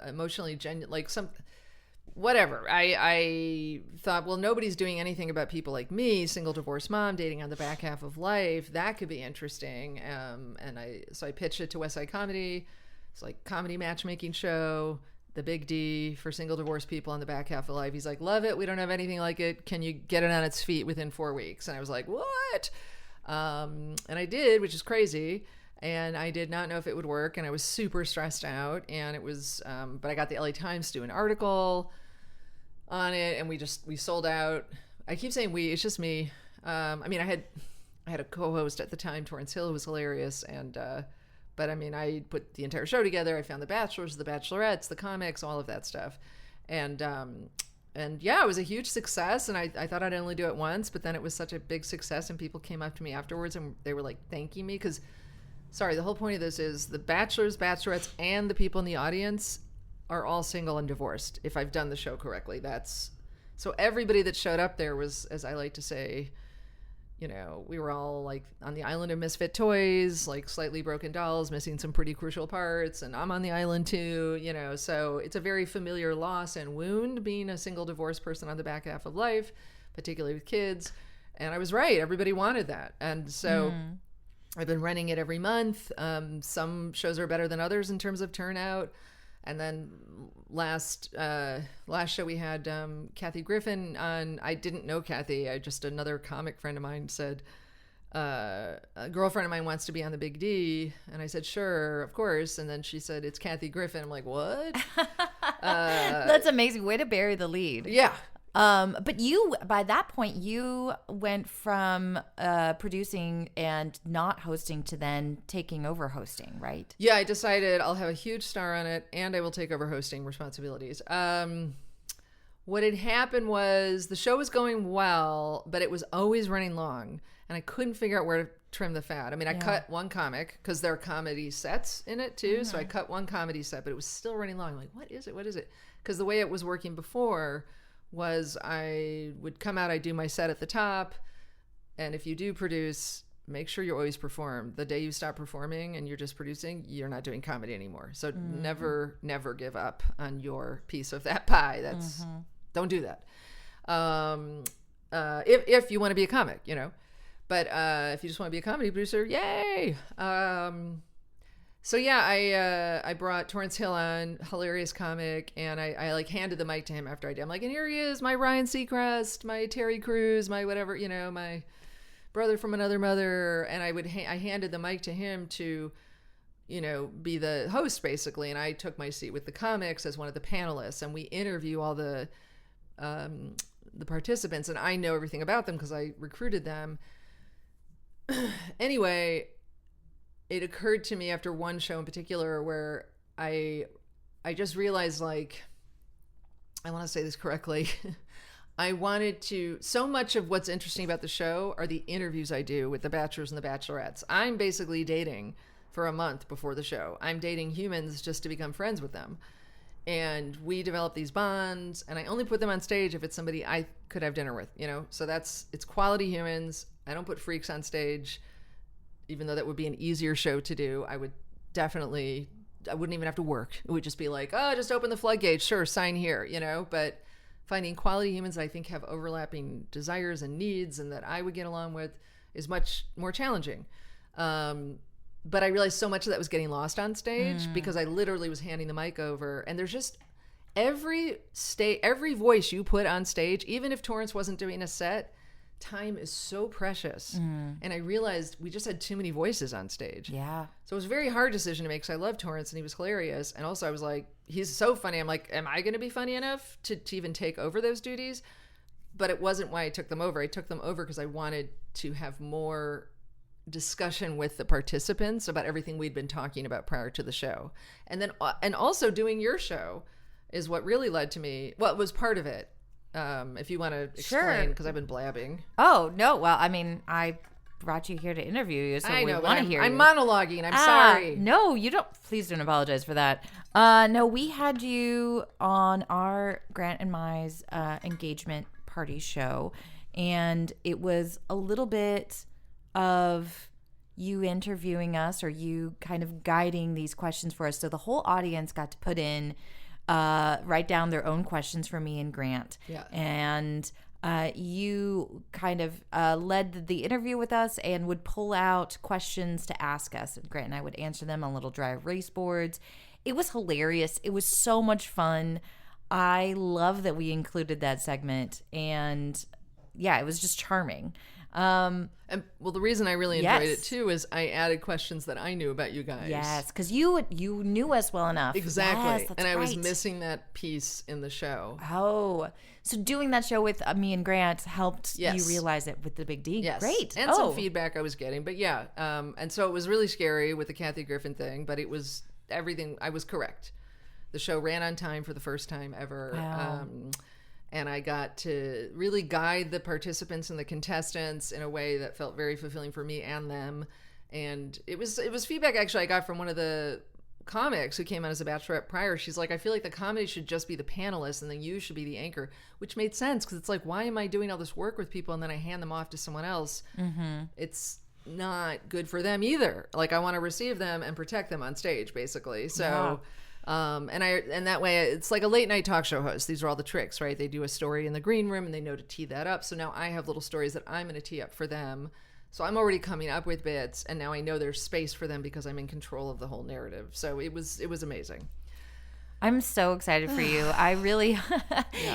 emotionally genuine, like whatever. I thought, well, nobody's doing anything about people like me, single divorced mom, dating on the back half of life. That could be interesting. So I pitched it to West Side Comedy. It's like comedy matchmaking show, the big D for single divorced people on the back half of life. He's like, love it. We don't have anything like it. Can you get it on its feet within 4 weeks? And I was like, what? And I did, which is crazy. And I did not know if it would work, and I was super stressed out. And it was, but I got the LA Times to do an article on it, and we sold out. I keep saying we, it's just me. I had a co-host at the time, Torrance Hill, who was hilarious, and but I put the entire show together. I found the Bachelors, the Bachelorettes, the comics, all of that stuff, and yeah, it was a huge success. And I thought I'd only do it once, but then it was such a big success, and people came up to me afterwards, and they were like thanking me because. Sorry, the whole point of this is the Bachelors, Bachelorettes, and the people in the audience are all single and divorced, if I've done the show correctly. So everybody that showed up there was, as I like to say, we were all like on the island of misfit toys, like slightly broken dolls, missing some pretty crucial parts, and I'm on the island too, so it's a very familiar loss and wound being a single divorced person on the back half of life, particularly with kids. And I was right. Everybody wanted that. And so... I've been running it every month. Some shows are better than others in terms of turnout. And then last show we had Kathy Griffin on. I didn't know Kathy. Just another comic friend of mine said, a girlfriend of mine wants to be on the Big D. And I said, sure, of course. And then she said, it's Kathy Griffin. I'm like, what? That's amazing. Way to bury the lead. Yeah. But you, by that point, you went from producing and not hosting to then taking over hosting, right? Yeah, I decided I'll have a huge star on it and I will take over hosting responsibilities. What had happened was the show was going well, but it was always running long and I couldn't figure out where to trim the fat. I mean, I cut one comic because there are comedy sets in it too. Mm-hmm. So I cut one comedy set, but it was still running long. I'm like, what is it? What is it? Because the way it was working before was I would come out, I'd do my set at the top. And if you do produce, make sure you always perform. The day you stop performing and you're just producing, you're not doing comedy anymore. So never give up on your piece of that pie. That's don't do that. If you want to be a comic, you know, but if you just want to be a comedy producer, yay. So yeah, I brought Torrance Hill on, hilarious comic, and I like handed the mic to him after I did. I'm like, and here he is, my Ryan Seacrest, my Terry Crews, my whatever, you know, my brother from another mother, and I handed the mic to him to, you know, be the host basically, and I took my seat with the comics as one of the panelists, and we interview all the participants, and I know everything about them because I recruited them. Anyway, it occurred to me after one show in particular where I just realized, like, I want to say this correctly. I wanted to, so much of what's interesting about the show are the interviews I do with the bachelors and the bachelorettes. I'm basically dating for a month before the show. I'm dating humans just to become friends with them. And we develop these bonds, and I only put them on stage if it's somebody I could have dinner with, you know? So it's quality humans. I don't put freaks on stage, even though that would be an easier show to do. I wouldn't even have to work. It would just be like, oh, just open the floodgates. Sure, sign here, you know? But finding quality humans that I think have overlapping desires and needs and that I would get along with is much more challenging. But I realized so much of that was getting lost on stage because I literally was handing the mic over. And there's just every voice you put on stage, even if Torrance wasn't doing a set, time is so precious. And I realized we just had too many voices on stage. Yeah. So it was a very hard decision to make because I love Torrance and he was hilarious. And also I was like, he's so funny. I'm like, am I going to be funny enough to even take over those duties? But it wasn't why I took them over. I took them over because I wanted to have more discussion with the participants about everything we'd been talking about prior to the show. And also doing your show is what really led to me. Well, it was part of it. If you want to explain, because I've been blabbing. Oh, no. Well, I mean, I brought you here to interview you, so I know, we want to hear you. I'm monologuing. I'm sorry. No, you don't. Please don't apologize for that. No, we had you on our Grant and Mai's engagement party show, and it was a little bit of you interviewing us or you kind of guiding these questions for us. So the whole audience got to put in, write down their own questions for me and Grant. Yeah. And you kind of led the interview with us and would pull out questions to ask us. And Grant and I would answer them on little dry erase boards. It was hilarious. It was so much fun. I love that we included that segment. And yeah, it was just charming. And well, the reason I really enjoyed it too is I added questions that I knew about you guys. Yes, because you knew us well enough. Exactly. Yes, and I was missing that piece in the show. Oh, so doing that show with me and Grant helped you realize it with the Big D. Yes. Great. And some feedback I was getting. But yeah, and so it was really scary with the Kathy Griffin thing, but it was everything. I was correct. The show ran on time for the first time ever. Wow. And I got to really guide the participants and the contestants in a way that felt very fulfilling for me and them. And it was feedback actually I got from one of the comics who came out as a bachelorette prior. She's like, I feel like the comedy should just be the panelist and then you should be the anchor, which made sense because it's like, why am I doing all this work with people and then I hand them off to someone else? Mm-hmm. It's not good for them either. Like I want to receive them and protect them on stage basically. So yeah. And that way it's like a late night talk show host. These are all the tricks, right? They do a story in the green room and they know to tee that up. So now I have little stories that I'm going to tee up for them. So I'm already coming up with bits and now I know there's space for them because I'm in control of the whole narrative. So it was amazing. I'm so excited for you. I really,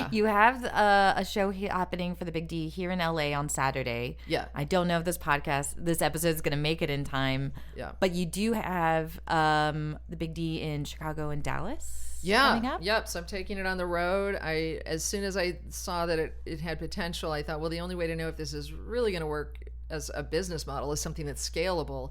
you have a show happening for the Big D here in LA on Saturday. Yeah. I don't know if this episode is going to make it in time. Yeah. But you do have the Big D in Chicago and Dallas coming up? Yep. So I'm taking it on the road. As soon as I saw that it had potential, I thought, well, the only way to know if this is really going to work as a business model, as something that's scalable,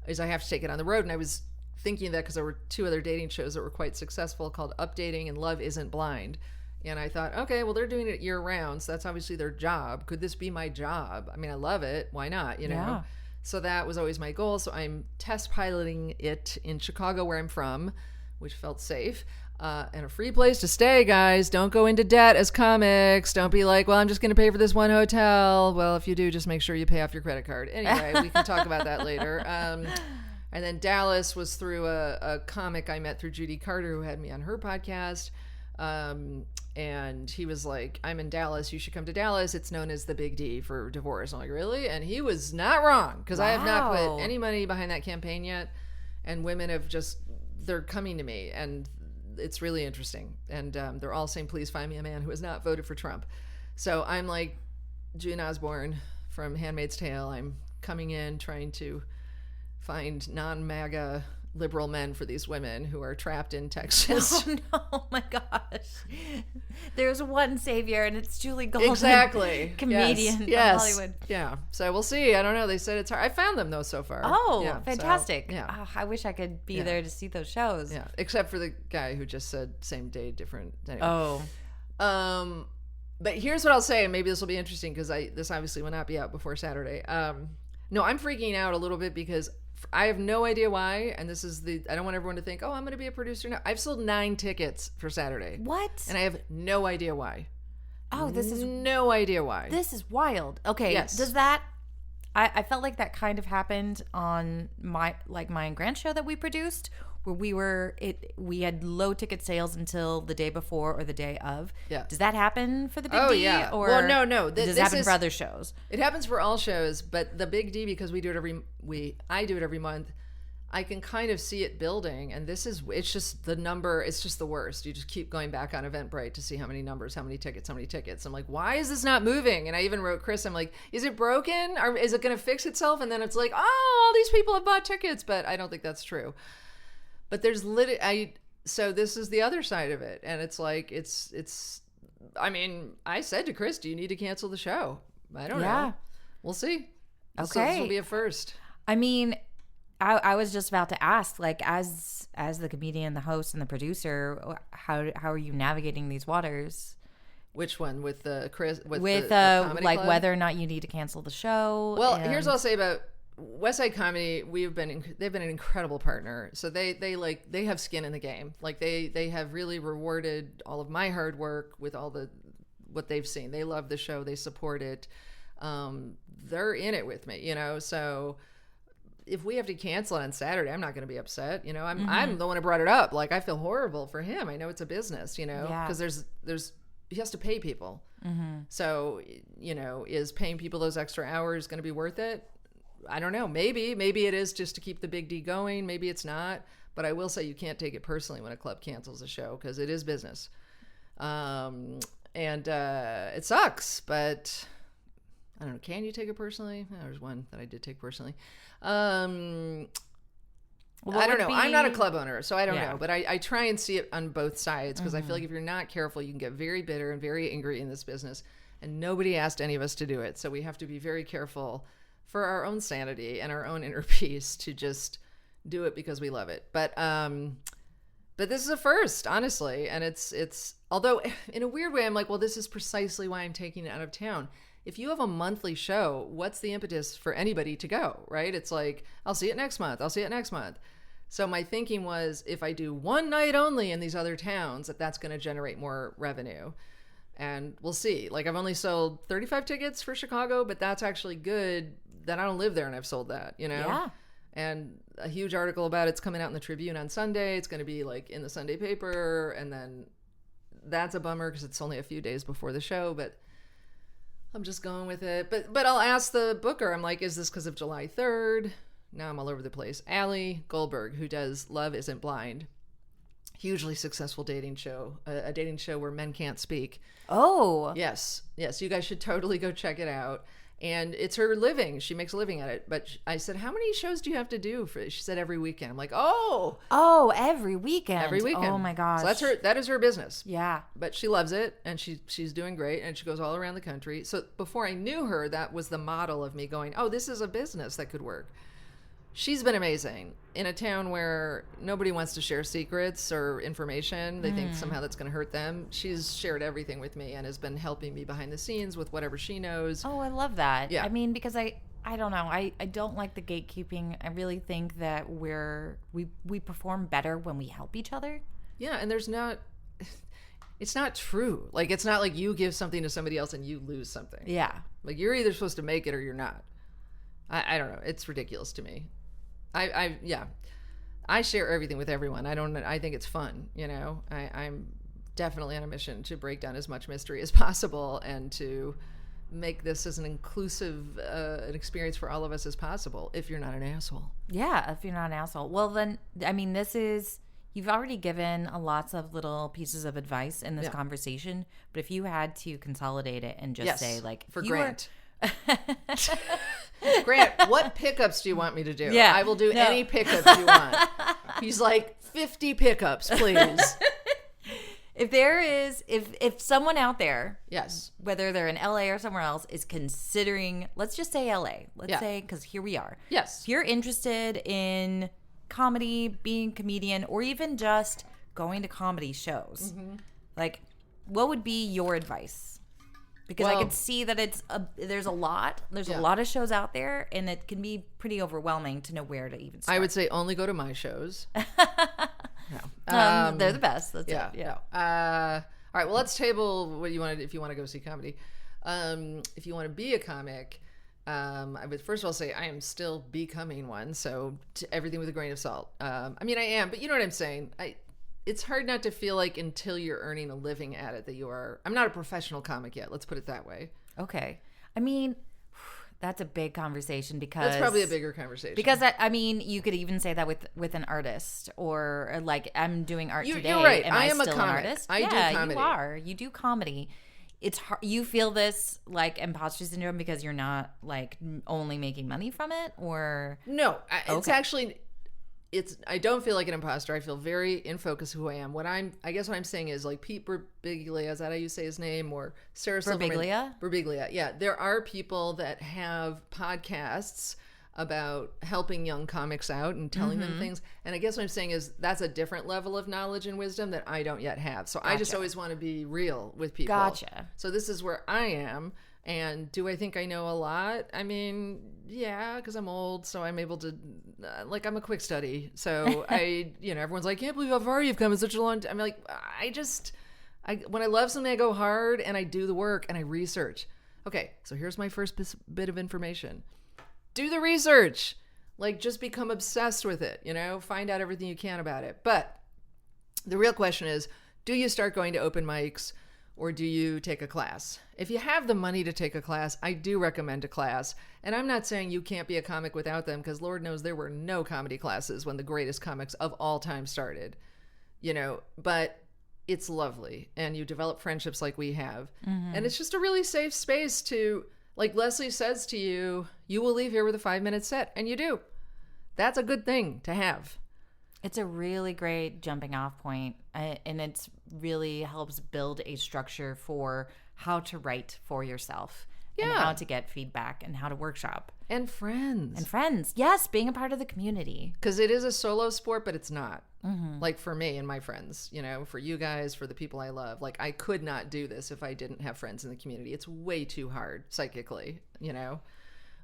is I have to take it on the road. And I was thinking that because there were 2 other dating shows that were quite successful called Updating and Love Isn't Blind. And I thought, okay, well, they're doing it year round, so that's obviously their job. Could this be my job? I mean, I love it. Why not? You know? Yeah. So that was always my goal. So I'm test piloting it in Chicago, where I'm from, which felt safe. And a free place to stay, guys. Don't go into debt as comics. Don't be like, well, I'm just going to pay for this one hotel. Well, if you do, just make sure you pay off your credit card. Anyway, we can talk about that later. And then Dallas was through a comic I met through Judy Carter, who had me on her podcast. And he was like, I'm in Dallas. You should come to Dallas. It's known as the Big D for divorce. I'm like, really? And he was not wrong, because I have not put any money behind that campaign yet. And women have they're coming to me. And it's really interesting. And they're all saying, please find me a man who has not voted for Trump. So I'm like June Osborne from Handmaid's Tale. I'm coming in trying to find non-MAGA liberal men for these women who are trapped in Texas. Oh, no. Oh, my gosh. There's one savior, and it's Julie Goldman. Exactly. Comedian yes. from Hollywood. Yeah. So we'll see. I don't know. They said it's hard. I found them, though, so far. Oh, yeah, fantastic. So, yeah. Oh, I wish I could be there to see those shows. Yeah. Except for the guy who just said same day, different. Anyway. Oh. But here's what I'll say, and maybe this will be interesting, because this obviously will not be out before Saturday. No, I'm freaking out a little bit because I have no idea why, and I don't want everyone to think, oh, I'm going to be a producer now. I've sold 9 tickets for Saturday. What? And I have no idea why. Oh, no idea why. This is wild. Okay. Yes. Does that, I felt like that kind of happened on my and Grant show that we produced, where we had low ticket sales until the day before or the day of. Yeah. Does that happen for the Big D? Oh, yeah. Or well, no. Does it happen for other shows? It happens for all shows, but the Big D, because I do it every month, I can kind of see it building, and it's just the number, it's just the worst. You just keep going back on Eventbrite to see how many tickets. I'm like, why is this not moving? And I even wrote Chris, I'm like, is it broken? Or is it going to fix itself? And then it's like, oh, all these people have bought tickets, but I don't think that's true. But there's so this is the other side of it. And it's like, I mean, I said to Chris, do you need to cancel the show? I don't know. We'll see. Okay. So this will be a first. I mean, I was just about to ask, like, as the comedian, the host, and the producer, how are you navigating these waters? Which one? With Chris? With the Comedy like Club? whether or not you need to cancel the show? Well, here's what I'll say about West Side Comedy. They've been an incredible partner. So they have skin in the game. Like they have really rewarded all of my hard work with all what they've seen. They love the show. They support it. They're in it with me, so if we have to cancel it on Saturday, I'm not going to be upset. I'm the one who brought it up. Like, I feel horrible for him. I know it's a business, because there's he has to pay people. Mm-hmm. So, is paying people those extra hours going to be worth it? I don't know. Maybe it is just to keep the Big D going. Maybe it's not. But I will say you can't take it personally when a club cancels a show, because it is business. And it sucks, but I don't know. Can you take it personally? There's one that I did take personally. I don't know. I'm not a club owner, so I don't know. But I try and see it on both sides, because I feel like if you're not careful, you can get very bitter and very angry in this business. And nobody asked any of us to do it. So we have to be very careful for our own sanity and our own inner peace to just do it because we love it. But this is a first, honestly. And it's although in a weird way, I'm like, well, this is precisely why I'm taking it out of town. If you have a monthly show, what's the impetus for anybody to go, right? It's like, I'll see it next month. So my thinking was, if I do one night only in these other towns, that's going to generate more revenue. And we'll see. Like, I've only sold 35 tickets for Chicago, but that's actually good that I don't live there and I've sold that, Yeah. And a huge article about it's coming out in the Tribune on Sunday. It's going to be like in the Sunday paper. And then that's a bummer because it's only a few days before the show, but I'm just going with it. But I'll ask the booker, I'm like, is this because of July 3rd? Now I'm all over the place. Allie Goldberg, who does Love Isn't Blind. hugely successful dating show, a dating show where men can't speak. Oh. Yes. You guys should totally go check it out. And it's her living. She makes a living at it. But I said, how many shows do you have to do? She said, every weekend. I'm like, oh, every weekend. every weekend. Oh my gosh. So that is her business. Yeah. But she loves it, and she's doing great, and she goes all around the country. So before I knew her, that was the model of me going, oh, this is a business that could work. She's been amazing in a town where nobody wants to share secrets or information. They think somehow that's going to hurt them. She's shared everything with me and has been helping me behind the scenes with whatever she knows. Oh, I love that. Yeah. I mean, because I don't know. I don't like the gatekeeping. I really think that we perform better when we help each other. Yeah, and it's not true. Like, it's not like you give something to somebody else and you lose something. Yeah. Like, you're either supposed to make it or you're not. I don't know. It's ridiculous to me. I share everything with everyone. I think it's fun, you know. I'm definitely on a mission to break down as much mystery as possible and to make this as an inclusive an experience for all of us as possible, if you're not an asshole. Yeah, if you're not an asshole. Well, then, I mean, you've already given lots of little pieces of advice in this conversation, but if you had to consolidate it and just say, like, for Grant. Grant, what pickups do you want me to do? Yeah, I will do any pickups you want. He's like, 50 pickups, please. If someone out there, yes, whether they're in LA or somewhere else, is considering, let's just say LA, let's say, because here we are. Yes. If you're interested in comedy, being a comedian, or even just going to comedy shows, like, what would be your advice? Because I could see that there's a lot of shows out there, and it can be pretty overwhelming to know where to even start. I would say only go to my shows. They're the best. That's it. Yeah. All right. Well, let's table what you want if you want to go see comedy. If you want to be a comic, I would first of all say I am still becoming one. So everything with a grain of salt. I mean, I am, but you know what I'm saying. It's hard not to feel like until you're earning a living at it that you are. I'm not a professional comic yet. Let's put it that way. Okay. I mean, that's a big conversation because that's probably a bigger conversation. Because I mean, you could even say that with an artist or like I'm doing art today. You're right. Am I am still a comic. An artist? I do comedy. You are. You do comedy. It's hard. You feel this like imposter syndrome because you're not like only making money from it, or no? It's actually. I don't feel like an imposter. I feel very in focus who I am. I guess what I'm saying is like Pete Birbiglia, is that how you say his name? Or Sarah Silverman. Birbiglia. Yeah. There are people that have podcasts about helping young comics out and telling them things. And I guess what I'm saying is that's a different level of knowledge and wisdom that I don't yet have. So I just always want to be real with people. Gotcha. So this is where I am. And do I think I know a lot? I mean, yeah, because I'm old, so I'm able to, I'm a quick study. So everyone's like, can't believe how far you've come in such a long time. I'm like, when I love something, I go hard and I do the work and I research. Okay, so here's my first bit of information. Do the research. Like, just become obsessed with it, find out everything you can about it. But the real question is, do you start going to open mics? Or do you take a class? If you have the money to take a class, I do recommend a class. And I'm not saying you can't be a comic without them, because Lord knows there were no comedy classes when the greatest comics of all time started. But it's lovely. And you develop friendships like we have. Mm-hmm. And it's just a really safe space to, like Leslie says to you, you will leave here with a 5-minute set. And you do. That's a good thing to have. It's a really great jumping off point, and it really helps build a structure for how to write for yourself and how to get feedback and how to workshop. And friends. Yes, being a part of the community. Because it is a solo sport, but it's not. Mm-hmm. Like for me and my friends, for you guys, for the people I love. Like I could not do this if I didn't have friends in the community. It's way too hard psychically,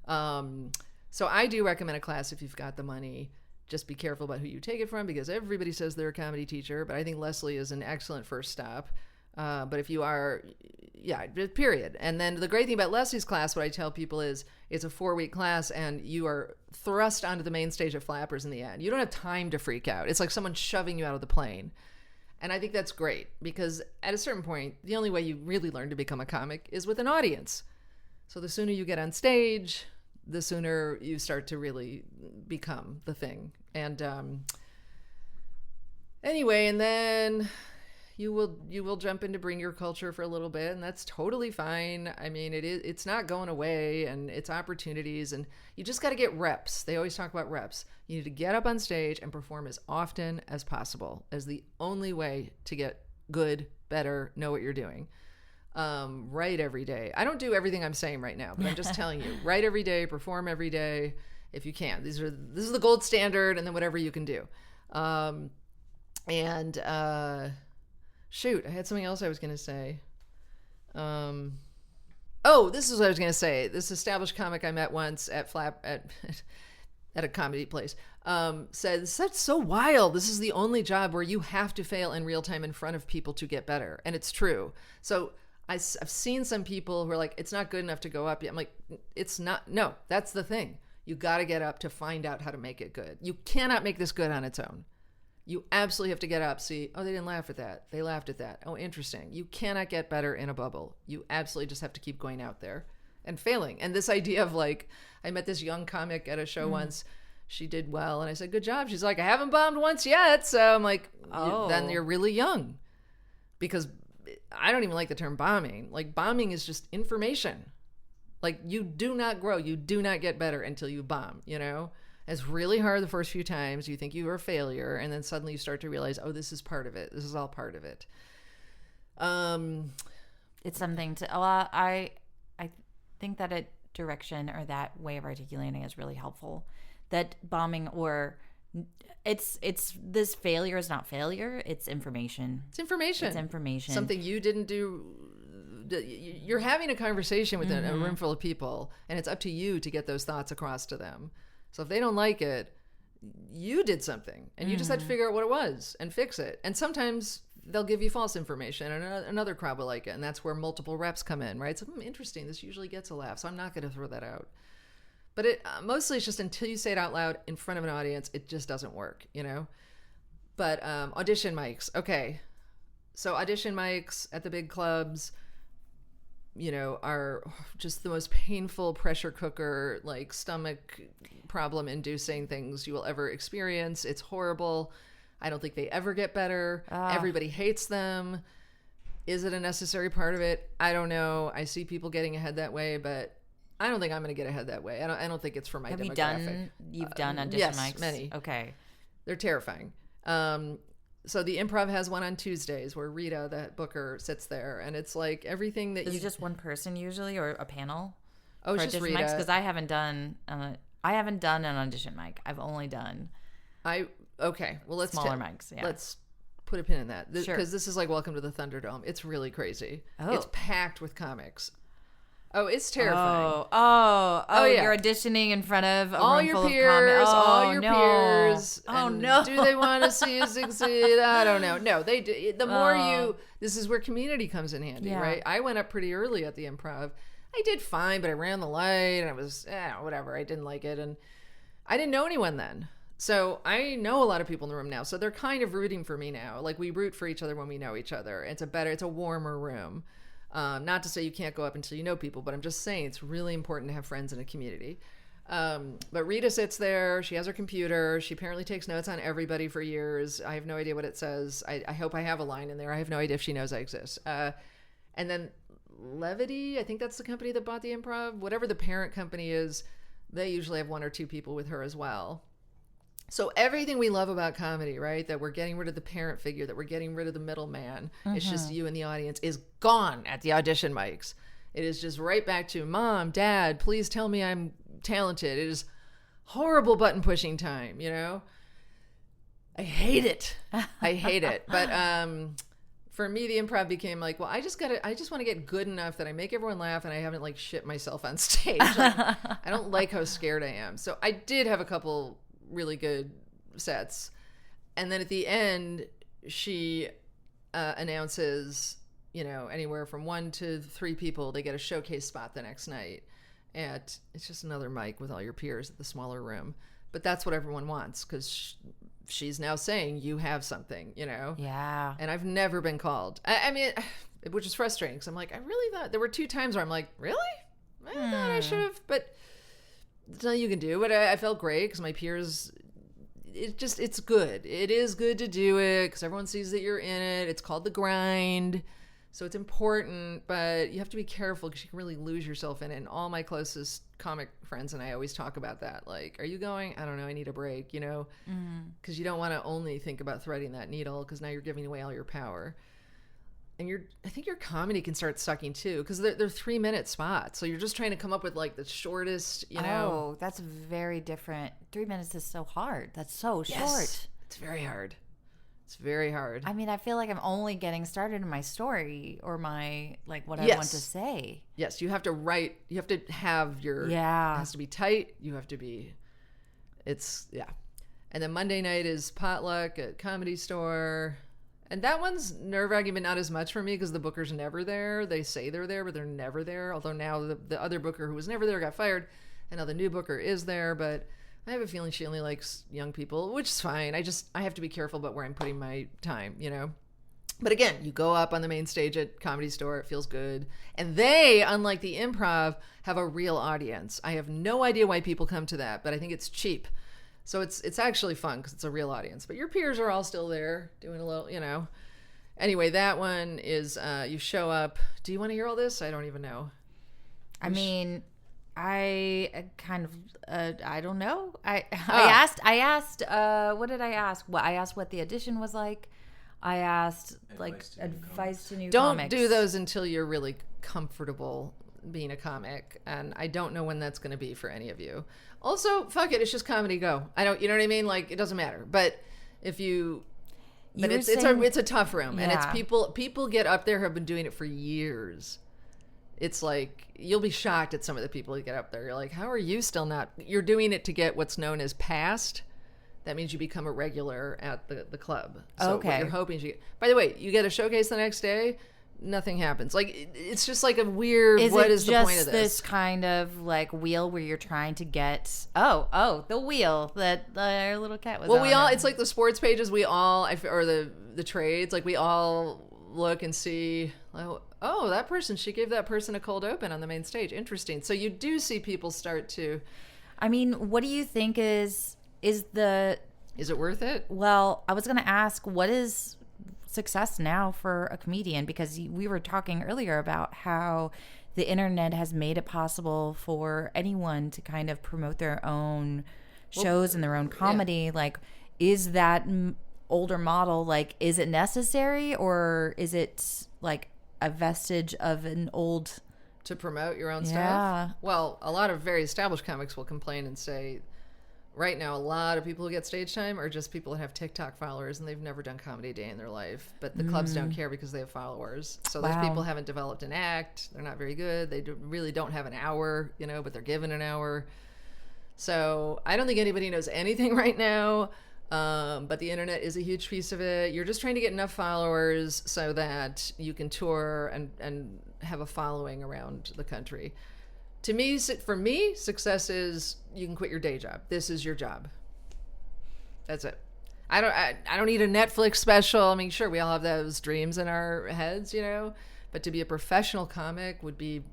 So I do recommend a class if you've got the money. Just be careful about who you take it from, because everybody says they're a comedy teacher, but I think Leslie is an excellent first stop. But if you are, period. And then the great thing about Leslie's class, what I tell people is it's a 4-week class and you are thrust onto the main stage of Flappers in the end. You don't have time to freak out. It's like someone shoving you out of the plane. And I think that's great, because at a certain point, the only way you really learn to become a comic is with an audience. So the sooner you get on stage, the sooner you start to really become the thing. And Anyway, and then you will jump into Bring Your Culture for a little bit, and that's totally fine. I mean, it's not going away, and it's opportunities, and you just got to get reps. They always talk about reps. You need to get up on stage and perform as often as possible, as the only way to get good, better, know what you're doing. Write every day. I don't do everything I'm saying right now, but I'm just telling you, write every day, perform every day if you can. This is the gold standard, and then whatever you can do. Shoot, I had something else I was going to say. This is what I was going to say. This established comic I met once at a comedy place said, "That's so wild. This is the only job where you have to fail in real time in front of people to get better." And it's true. So I've seen some people who are like, it's not good enough to go up yet. I'm like, it's not. No, that's the thing. You got to get up to find out how to make it good. You cannot make this good on its own. You absolutely have to get up, see, oh, they didn't laugh at that. They laughed at that. Oh, interesting. You cannot get better in a bubble. You absolutely just have to keep going out there and failing. And this idea of like, I met this young comic at a show once. She did well. And I said, good job. She's like, I haven't bombed once yet. So I'm like, then you're really young. Because I don't even like the term bombing. Like, bombing is just information. Like, you do not grow. You do not get better until you bomb, you know? It's really hard the first few times. You think you are a failure, and then suddenly you start to realize, oh, this is part of it. This is all part of it. It's something to. I think that a direction or that way of articulating is really helpful. That bombing or it's this failure is not failure. It's information. It's information. It's information. Something you didn't do. You're having a conversation with a room full of people, and it's up to you to get those thoughts across to them. So if they don't like it, you did something, and you just had to figure out what it was and fix it. And sometimes they'll give you false information, and another crowd will like it, and that's where multiple reps come in, right? So interesting, this usually gets a laugh, so I'm not going to throw that out. But it mostly it's just until you say it out loud in front of an audience, it just doesn't work, you know? But audition mics, okay. So audition mics at the big clubs, you know, are just the most painful pressure cooker, like stomach problem inducing things you will ever experience. It's horrible. I don't think they ever get better. Everybody hates them. Is it a necessary part of it? I don't know. I see people getting ahead that way, but I don't think I'm going to get ahead that way. I don't think it's for my demographic. You've done audition yes, mics? Many. Okay. They're terrifying. So the Improv has one on Tuesdays where Rita, the booker, sits there, and it's like everything that Is it just one person usually, or a panel? Oh, it's just Rita. Because I haven't done an audition mic. I've only done okay. Well, let's smaller mics. Yeah. Let's put a pin in that because Sure. this is like Welcome to the Thunderdome. It's really crazy. Oh. It's packed with comics. Oh, it's terrifying. Yeah. You're auditioning in front of all room your full peers, of all your peers. Oh and no! Do they want to see you succeed? I don't know. No, they do. The more you, this is where community comes in handy, right? I went up pretty early at the Improv. I did fine, but I ran the light, and I was whatever. I didn't like it, and I didn't know anyone then. So I know a lot of people in the room now. So they're kind of rooting for me now. Like we root for each other when we know each other. It's a warmer room. Not to say you can't go up until you know people, but I'm just saying it's really important to have friends in a community. But Rita sits there. She has her computer. She apparently takes notes on everybody for years. I have no idea what it says. I hope I have a line in there. I have no idea if she knows I exist. And then Levity, I think that's the company that bought the Improv. Whatever the parent company is, they usually have one or two people with her as well. So everything we love about comedy, right, that we're getting rid of the parent figure, that we're getting rid of the middleman, it's just you and the audience, is gone at the audition mics. It is just right back to, Mom, Dad, please tell me I'm talented. It is horrible button pushing time, you know? I hate it. I hate it. But for me, the Improv became like, well, I just want to get good enough that I make everyone laugh and I haven't like shit myself on stage. Like, I don't like how scared I am. So I did have a couple really good sets, and then at the end she announces, you know, anywhere from 1 to 3 people, they get a showcase spot the next night, and it's just another mic with all your peers at the smaller room. But that's what everyone wants, because she's now saying you have something, you know. Yeah. And I've never been called. I mean, which is frustrating, because I'm like, I really thought there were 2 times where I'm like, really, I thought I should have, but there's nothing you can do. But I felt great because my peers, it's good. It is good to do it because everyone sees that you're in it. It's called the grind. So it's important, but you have to be careful because you can really lose yourself in it. And all my closest comic friends and I always talk about that. Like, are you going? I don't know. I need a break, you know? Because you don't want to only think about threading that needle because now you're giving away all your power. And I think your comedy can start sucking too because they're 3-minute spots. So you're just trying to come up with like the shortest, you know? Oh, that's very different. 3 minutes is so hard. That's so Yes. short. It's very hard. It's very hard. I mean, I feel like I'm only getting started in my story or my, like, what I Yes. want to say. Yes, you have to write. You have to have your. Yeah. It has to be tight. You have to be. It's yeah, and then Monday night is potluck at Comedy Store, and that one's nerve-wracking, but not as much for me because the booker's never there. They say they're there, but they're never there. Although now the other booker who was never there got fired, and now the new booker is there, but. I have a feeling she only likes young people, which is fine. I have to be careful about where I'm putting my time, you know? But again, you go up on the main stage at Comedy Store, it feels good. And they, unlike the Improv, have a real audience. I have no idea why people come to that, but I think it's cheap. So it's actually fun because it's a real audience. But your peers are all still there doing a little, you know. Anyway, that one is you show up. Do you want to hear all this? I don't even know. I mean... I kind of I don't know. I asked what did I ask? Well, I asked what the audition was like. I asked advice to new comics. Don't do those until you're really comfortable being a comic, and I don't know when that's going to be for any of you. Also, fuck it, it's just comedy. Go. I don't. You know what I mean? Like it doesn't matter. But if you. But it's a tough room, and it's people get up there who have been doing it for years. It's like, you'll be shocked at some of the people who get up there. You're like, how are you still not? You're doing it to get what's known as passed. That means you become a regular at the club. So what you're hoping you get. By the way, you get a showcase the next day, nothing happens. Like, it's just like a weird, what is the point of this? Is it just this kind of like wheel where you're trying to get, the wheel that our little cat was on. It's like the sports pages, or the trades, like we all look and see, oh, that person, she gave that person a cold open on the main stage. Interesting. So you do see people start to. I mean, what do you think is it worth it? Well, I was going to ask, what is success now for a comedian? Because we were talking earlier about how the internet has made it possible for anyone to kind of promote their own shows and their own comedy. Yeah. Like, is that older model, like, is it necessary, or is it like a vestige of an old to promote your own stuff? Well, a lot of very established comics will complain and say right now a lot of people who get stage time are just people that have TikTok followers and they've never done comedy a day in their life, but the clubs don't care because they have followers. So those people haven't developed an act, they're not very good, they really don't have an hour, you know, but they're given an hour. So I don't think anybody knows anything right now. But the internet is a huge piece of it. You're just trying to get enough followers so that you can tour and have a following around the country. For me, success is you can quit your day job. This is your job. That's it. I don't need a Netflix special. I mean, sure, we all have those dreams in our heads, you know, but to be a professional comic would be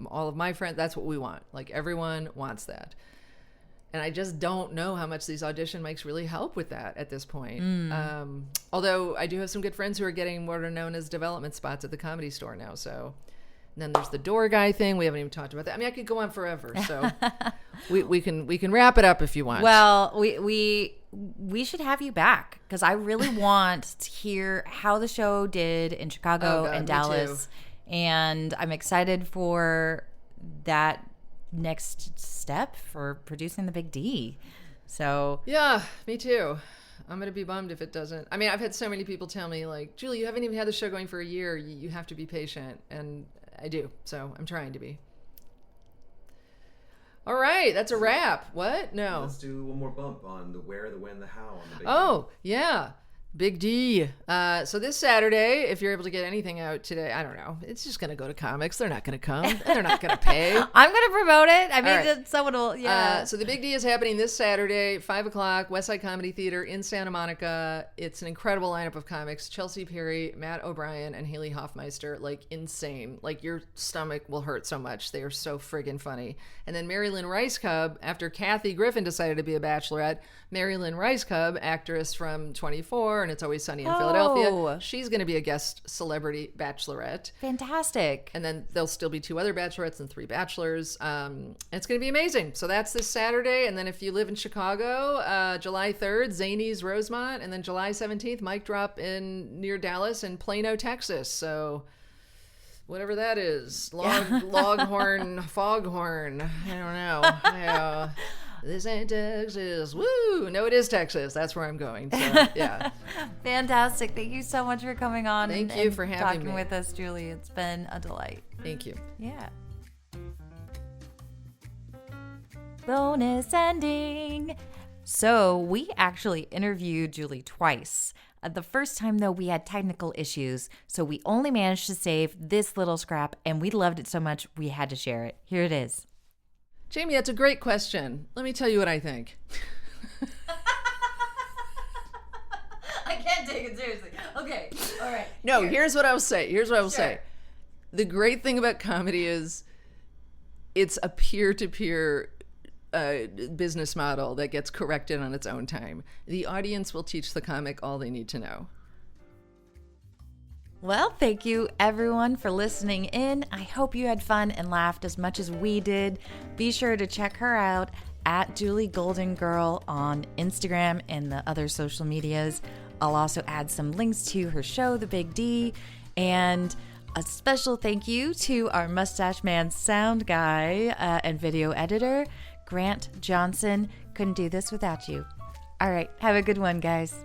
all of my friends. That's what we want. Like, everyone wants that. And I just don't know how much these audition mics really help with that at this point. Although I do have some good friends who are getting what are known as development spots at the Comedy Store now. So, and then there's the door guy thing. We haven't even talked about that. I mean, I could go on forever. So we can wrap it up if you want. Well, we should have you back because I really want to hear how the show did in Chicago and Dallas. And I'm excited for that next step for producing the Big D. So yeah, me too. I'm gonna be bummed if it doesn't. I mean, I've had so many people tell me, like, Julie, you haven't even had the show going for a year, you have to be patient, and I do, so I'm trying to be. All right, that's a wrap. What? No, let's do one more bump on the where, the when, the how on the Big D. Yeah, Big D. So this Saturday, if you're able to get anything out today, I don't know. It's just going to go to comics. They're not going to come. They're not going to pay. I'm going to promote it. I mean, right. someone will, yeah. So the Big D is happening this Saturday, 5 o'clock, Westside Comedy Theater in Santa Monica. It's an incredible lineup of comics. Chelsea Perry, Matt O'Brien, and Haley Hoffmeister. Like, insane. Like, your stomach will hurt so much. They are so friggin' funny. And then Mary Lynn Ricecub, after Kathy Griffin decided to be a bachelorette, Mary Lynn Ricecub, actress from 24 and It's Always Sunny in Philadelphia, she's going to be a guest celebrity bachelorette. Fantastic. And then there'll still be 2 other bachelorettes and 3 bachelors. It's going to be amazing. So that's this Saturday. And then if you live in Chicago, July 3rd, Zany's Rosemont. And then July 17th, Mic Drop near Dallas in Plano, Texas. So whatever that is. Loghorn, Foghorn. I don't know. Yeah. This ain't Texas. Woo! No, it is Texas. That's where I'm going. So, yeah. Fantastic. Thank you so much for coming on. Thank you for having me. Talking with us, Julie. It's been a delight. Thank you. Yeah. Bonus ending. So we actually interviewed Julie twice. The first time, though, we had technical issues, so we only managed to save this little scrap, and we loved it so much we had to share it. Here it is. Jamie, that's a great question. Let me tell you what I think. I can't take it seriously. Okay, all right. No, here's what I will say. The great thing about comedy is it's a peer-to-peer business model that gets corrected on its own time. The audience will teach the comic all they need to know. Well, thank you everyone for listening in. I hope you had fun and laughed as much as we did. Be sure to check her out at Julie Golden Girl on Instagram and the other social medias. I'll also add some links to her show, The Big D, and a special thank you to our Mustache Man sound guy and video editor, Grant Johnson. Couldn't do this without you. All right, have a good one, guys.